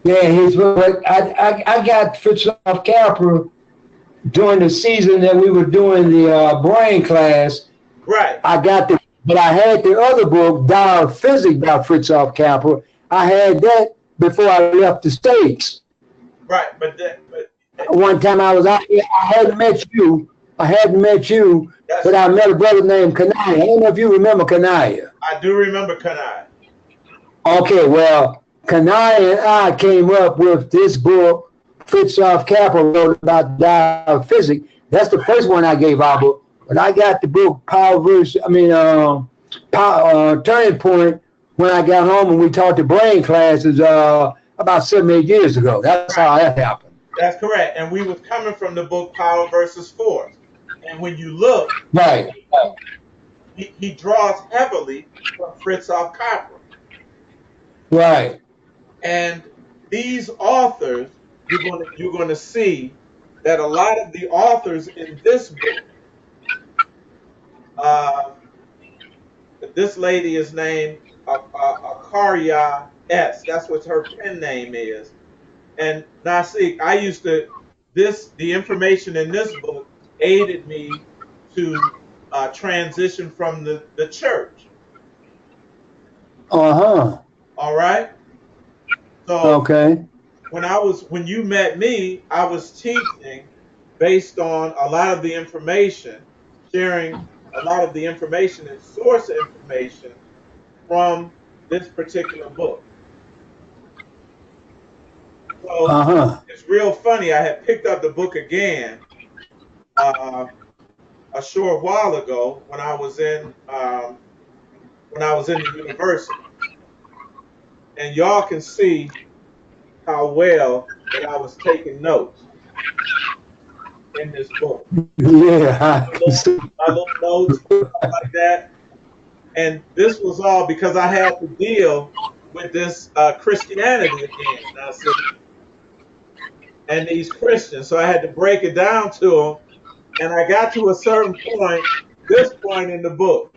Yeah, I got Fritzoff Capra during the season that we were doing the brain class. Right. But I had the other book, Dial Physics by Fritzoff Capra. I had that before I left the States. Right, but one time I was out here, I hadn't met you, but I met a brother named Kanaya. I don't know if you remember Kanaya. I do remember Kanaya. Okay, well, Kanaya and I came up with this book, Fritzoff Capra wrote about dial physics. That's the first one I gave out, but I got the book Turning Point when I got home and we taught the brain classes about 7-8 years ago. That's how that happened. That's correct. And we was coming from the book Power versus Force. And when you look, right, he draws heavily from Fritzoff Capra. Right. And these authors, you're going to see that a lot of the authors in this book, this lady is named Akarya S. That's what her pen name is. And Nasik, the information in this book aided me to transition from the church. Uh-huh. All right. So okay. When you met me, I was teaching based on a lot of the information, sharing a lot of the information and source information from this particular book. So it's real funny. I had picked up the book again a short while ago when I was in the university, and y'all can see how well that I was taking notes in this book. Yeah, my little notes like that, and this was all because I had to deal with this Christianity again. Now, so, and these Christians. So I had to break it down to them. And I got to a certain point, this point in the book,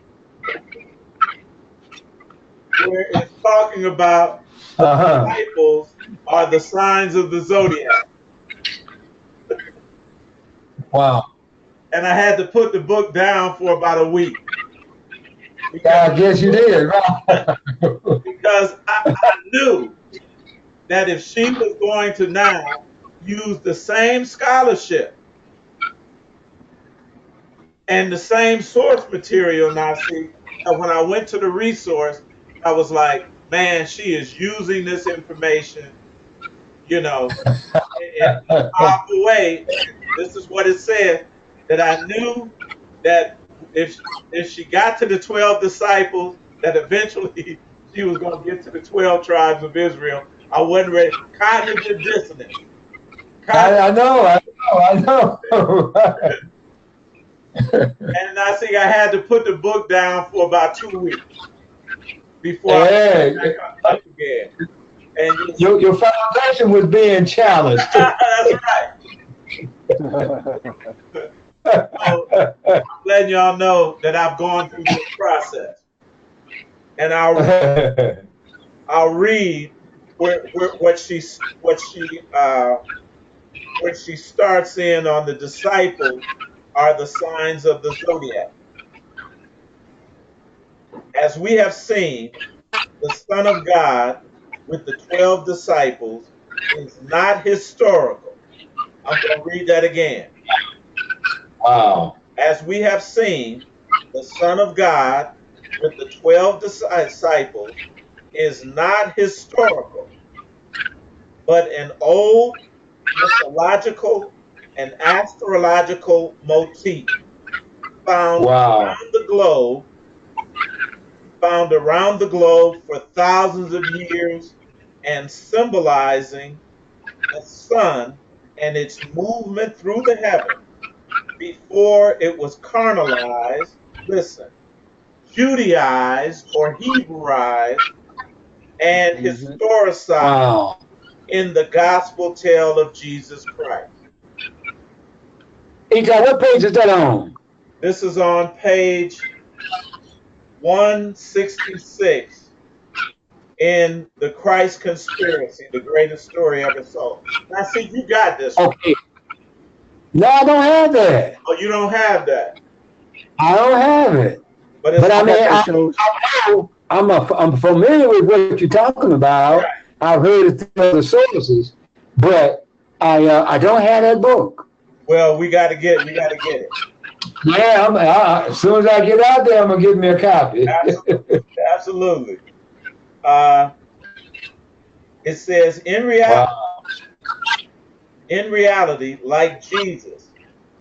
where it's talking about the disciples are the signs of the Zodiac. Wow. And I had to put the book down for about a week. I guess you did, right? Because I knew that if she was going to now use the same scholarship and the same source material, now see, when I went to the resource, I was like, man, she is using this information, in a powerful way. This is what it said, that I knew that if she got to the 12 disciples, that eventually she was going to get to the 12 tribes of Israel. I wasn't ready. Cognitive dissonance. I know. And I think I had to put the book down for about 2 weeks before I come up again. And Your foundation was being challenged. that's right. So I'm letting y'all know that I've gone through this process, and I'll read what she starts in on the disciples are the signs of the zodiac. As we have seen, the Son of God with the 12 disciples is not historical. I'm going to read that again. Wow. As we have seen, the Son of God with the 12 disciples is not historical, but an old mythological and astrological motif found Wow. around the globe for thousands of years and symbolizing the sun and its movement through the heavens before it was carnalized, listen, Judaized or Hebraized and historicized Wow. in the gospel tale of Jesus Christ. Eitai, what page is that on? This is on page 166 in The Christ Conspiracy, the greatest story ever told. Now, see, you got this one. Okay. No, I don't have that. Oh, you don't have that. I don't have it. But it's I mean, I'm familiar with what you're talking about. Right. I've heard it through other sources, but I don't have that book. Well, we got to get it. Yeah, as soon as I get out there, I'm gonna give me a copy. Absolutely. It says, in reality, like Jesus,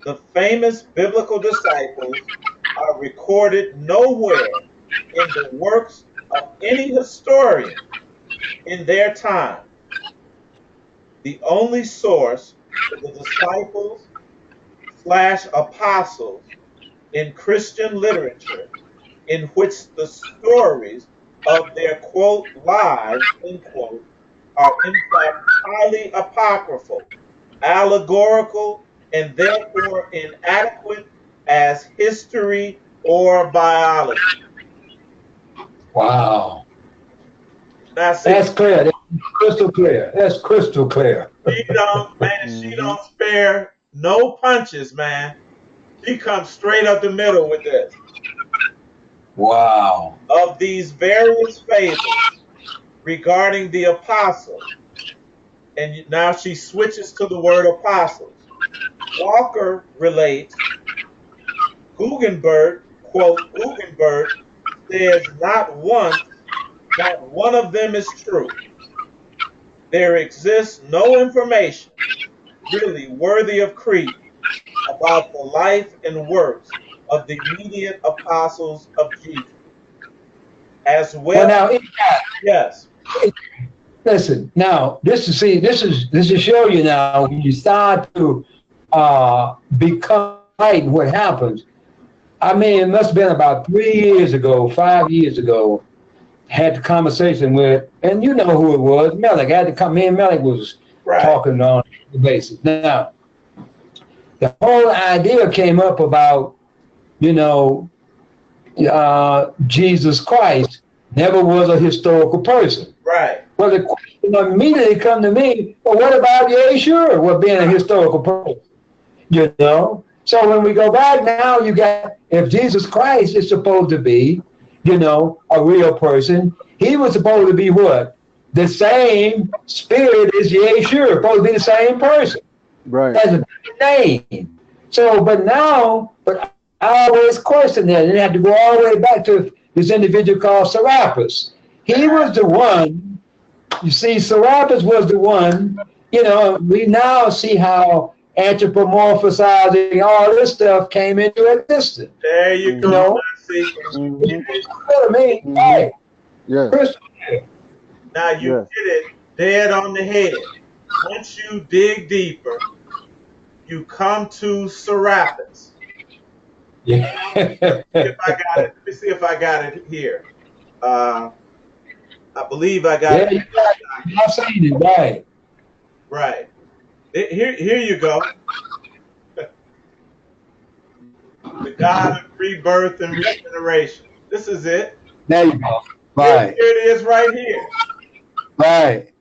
the famous biblical disciples are recorded nowhere in the works of any historian in their time. The only source for the disciples / apostles in Christian literature in which the stories of their quote lives end quote are in fact highly apocryphal, allegorical, and therefore inadequate as history or biology. Wow. Now, see, that's clear. That's crystal clear. That's crystal clear. She don't spare no punches, man. She comes straight up the middle with this. Wow. Of these various fables regarding the apostles, and now she switches to the word apostles. Walker relates, Guggenberg, quote, Guggenberg says not one of them is true. There exists no information really worthy of credence about the life and works of the immediate apostles of Jesus. As well, now, yes. Listen, now this is show you now when you start to become right what happens. I mean, it must have been about 3 years ago, 5 years ago, had the conversation with, and you know who it was, Melick. Had to come in, Melick was talking on the basis. Now, the whole idea came up about, Jesus Christ never was a historical person. Right. Well, the question immediately come to me, well, what about Yeshua, well, being a historical person? So when we go back now, you got, if Jesus Christ is supposed to be, a real person, he was supposed to be what? The same spirit as Yeshua, supposed to be the same person. Right. That's a different name. So, but I always question that, and have to go all the way back to this individual called Serapis. He was the one, you see, Serapis was the one, we now see how anthropomorphizing all this stuff came into existence. There you go. Hey, yes. Now you hit it dead on the head. Once you dig deeper, you come to Serapis. Yeah. Let me see if I got it here. I believe I got Yeah, it. I've seen it, right. Right. Here you go. The God of rebirth and regeneration. This is it. There you go. Here Right, it is right here. right.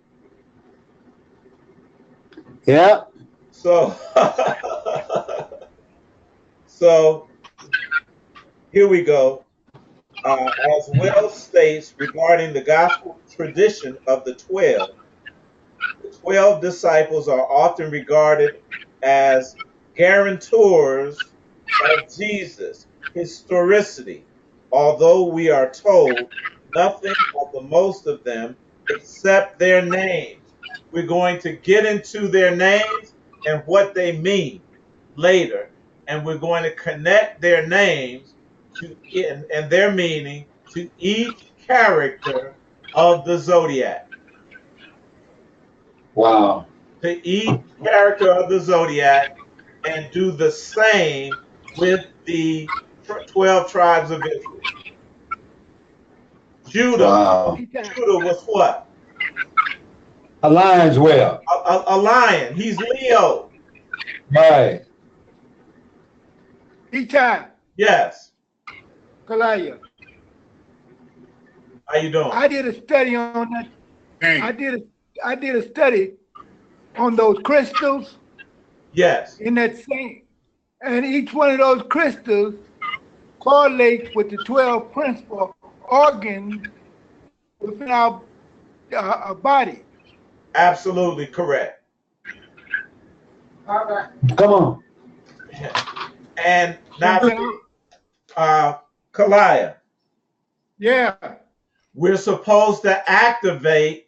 Yeah. So, so here we go. As well states regarding the gospel tradition of the 12 disciples are often regarded as guarantors of Jesus' historicity, although we are told nothing of the most of them except their names. We're going to get into their names and what they mean later, and we're going to connect their names to and their meaning to each character of the Zodiac. Wow. To each character of the Zodiac and do the same with the 12 tribes of Israel. Judah, Wow. Judah was what? A lion's well. A lion. He's Leo. Right. Eitai, Yes. Kalaya. How you doing? I did a study on that. I did a study on those crystals Yes. in that same, and each one of those crystals correlates with the 12 principal organs within our body. Absolutely correct. Come on. And now, So, Kalaya, yeah, we're supposed to activate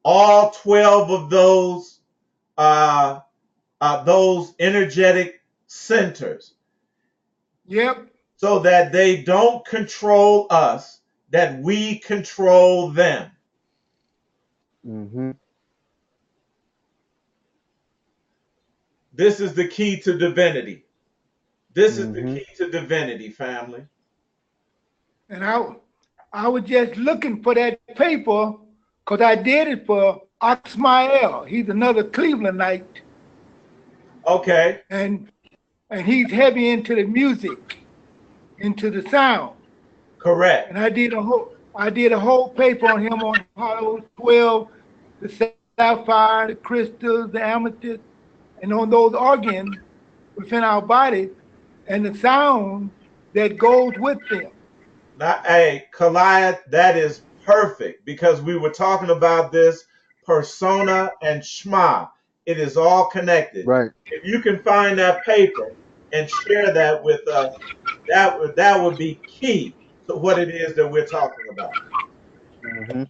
all 12 of those energetic centers yep, so that they don't control us, that we control them. Mm-hmm. This is the key to divinity. This is the Mm-hmm. key to divinity, family. and I was just looking for that paper because I did it for Oxmael. He's another Clevelandite, Okay, and he's heavy into the music, into the sound. correct. And I did a whole paper on him on how those 12, the sapphire, the crystals, the amethyst, and on those organs within our body and the sound that goes with them. Now, hey, Kalaya, that is perfect because we were talking about this persona and Shema. It is all connected. Right. If you can find that paper and share that with us, that would be key to what it is that we're talking about. Mm-hmm.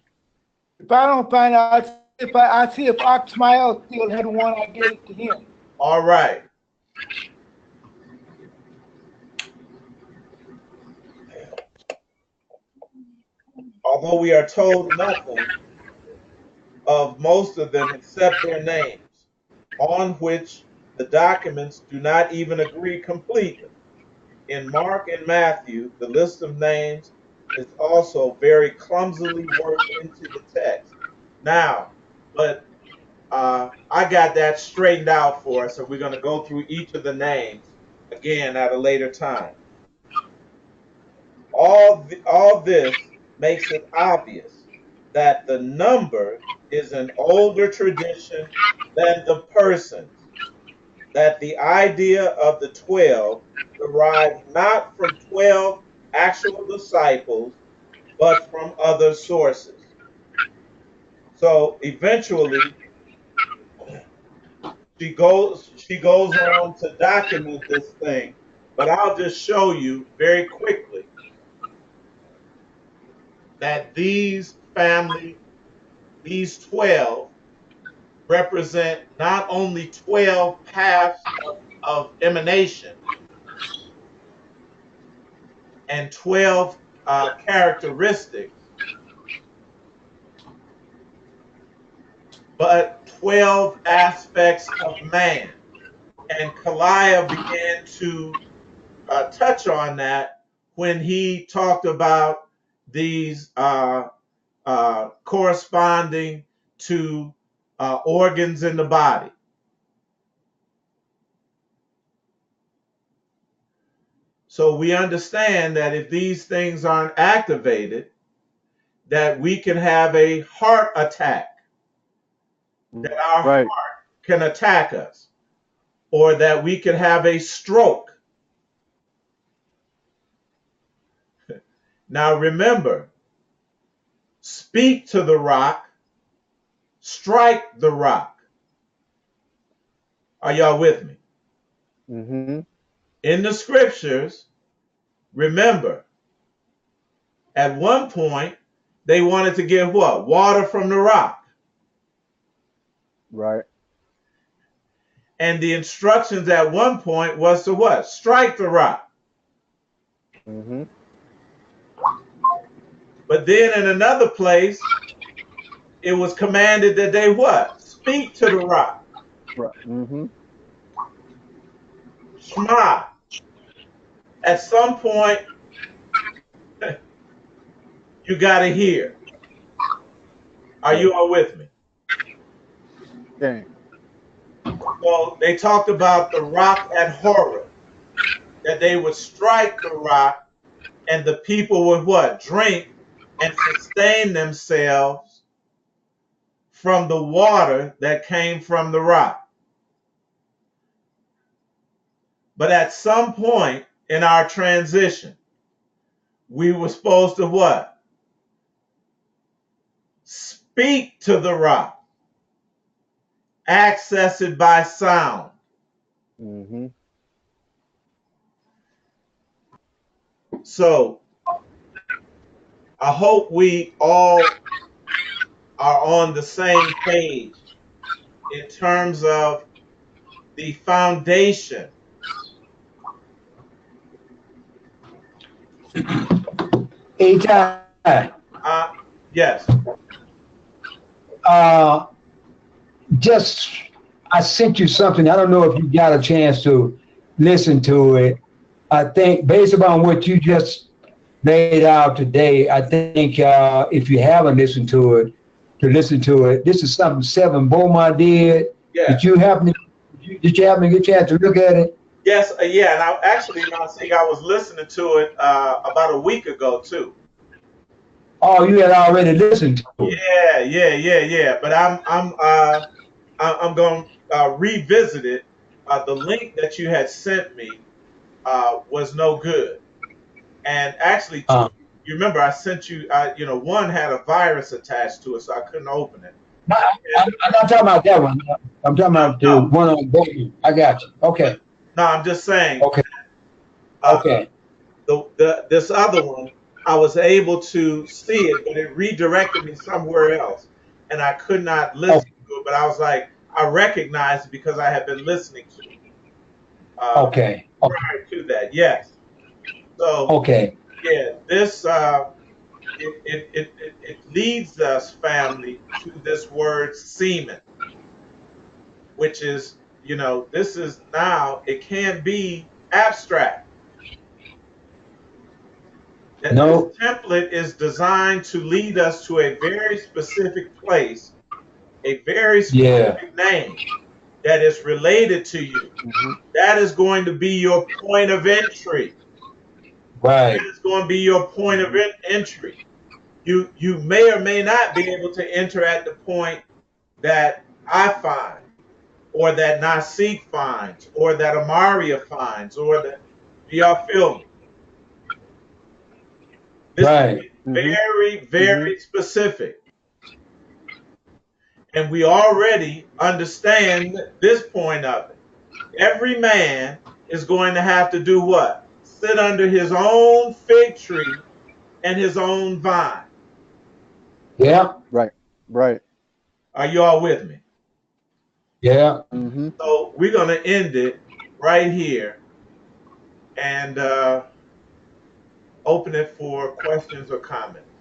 If I don't find out, if I see if Oxmael still had one, I gave it to him. All right. Although we are told nothing of most of them except their names, on which the documents do not even agree completely. In Mark and Matthew, the list of names is also very clumsily worked into the text. Now, but I got that straightened out for us, so we're going to go through each of the names again at a later time. All this makes it obvious that the number is an older tradition than the persons, that the idea of the 12 derives not from 12 actual disciples, but from other sources. So eventually she goes on to document this thing, but I'll just show you very quickly that these 12 represent not only 12 paths of emanation and 12 characteristics, but 12 aspects of man. And Kalaya began to touch on that when he talked about these corresponding to organs in the body. So we understand that if these things aren't activated, that we can have a heart attack, that our Right. heart can attack us, or that we can have a stroke. Now remember, speak to the rock, strike the rock. Are y'all with me? Mm-hmm. In the scriptures, remember, at one point, they wanted to get what? Water from the rock. Right. And the instructions at one point was to what? Strike the rock. Mm-hmm. But then in another place, it was commanded that they what? Speak to the rock. Right. Mm-hmm. Shema. At some point, you got to hear. Are you all with me? Okay. So they talked about the rock at Horeb, that they would strike the rock and the people would what? Drink and sustain themselves from the water that came from the rock. But at some point in our transition, we were supposed to what? Speak to the rock, access it by sound. Mm-hmm. So I hope we all are on the same page in terms of the foundation. Eitai, Yes. uh, just I sent you something. I don't know if you got a chance to listen to it. I think based upon what you just laid out today, I think if you haven't listened to it, to listen to it. This is something Seven Beaumont did. Yeah. Did you happen to get a chance to look at it? Yes. Yeah. And I actually, I think I was listening to it about a week ago too. Oh, you had already listened to it. Yeah. But I'm going to revisit it. The link that you had sent me was no good. And actually, Uh, you remember I sent you, one had a virus attached to it, so I couldn't open it. no, And, I'm not talking about that one. I'm talking about the no, one on both. I got you. Okay. no, I'm just saying, Okay. uh, Okay. this other one, I was able to see it, but it redirected me somewhere else, and I could not Oh, listen to it. But I was like, I recognized it because I had been listening to it okay. Okay. prior to that. Yes. So Okay. yeah, this it leads us, family, to this word semen, which is, this is now, it can't be abstract. That this No. template is designed to lead us to a very specific place, a very Yeah. specific name that is related to you. Mm-hmm. That is going to be your point of entry. That Right. is going to be your point of Mm-hmm. entry. You may or may not be able to enter at the point that I find, or that Nasik finds, or that Amaria finds, or that, do y'all feel me? This is Right. Mm-hmm. very, Mm-hmm. very specific. And we already understand this point of it. Every man is going to have to do what? Sit under his own fig tree and his own vine. Yeah. Right. Right. Are you all with me? Yeah. Mm-hmm. So we're going to end it right here and open it for questions or comments.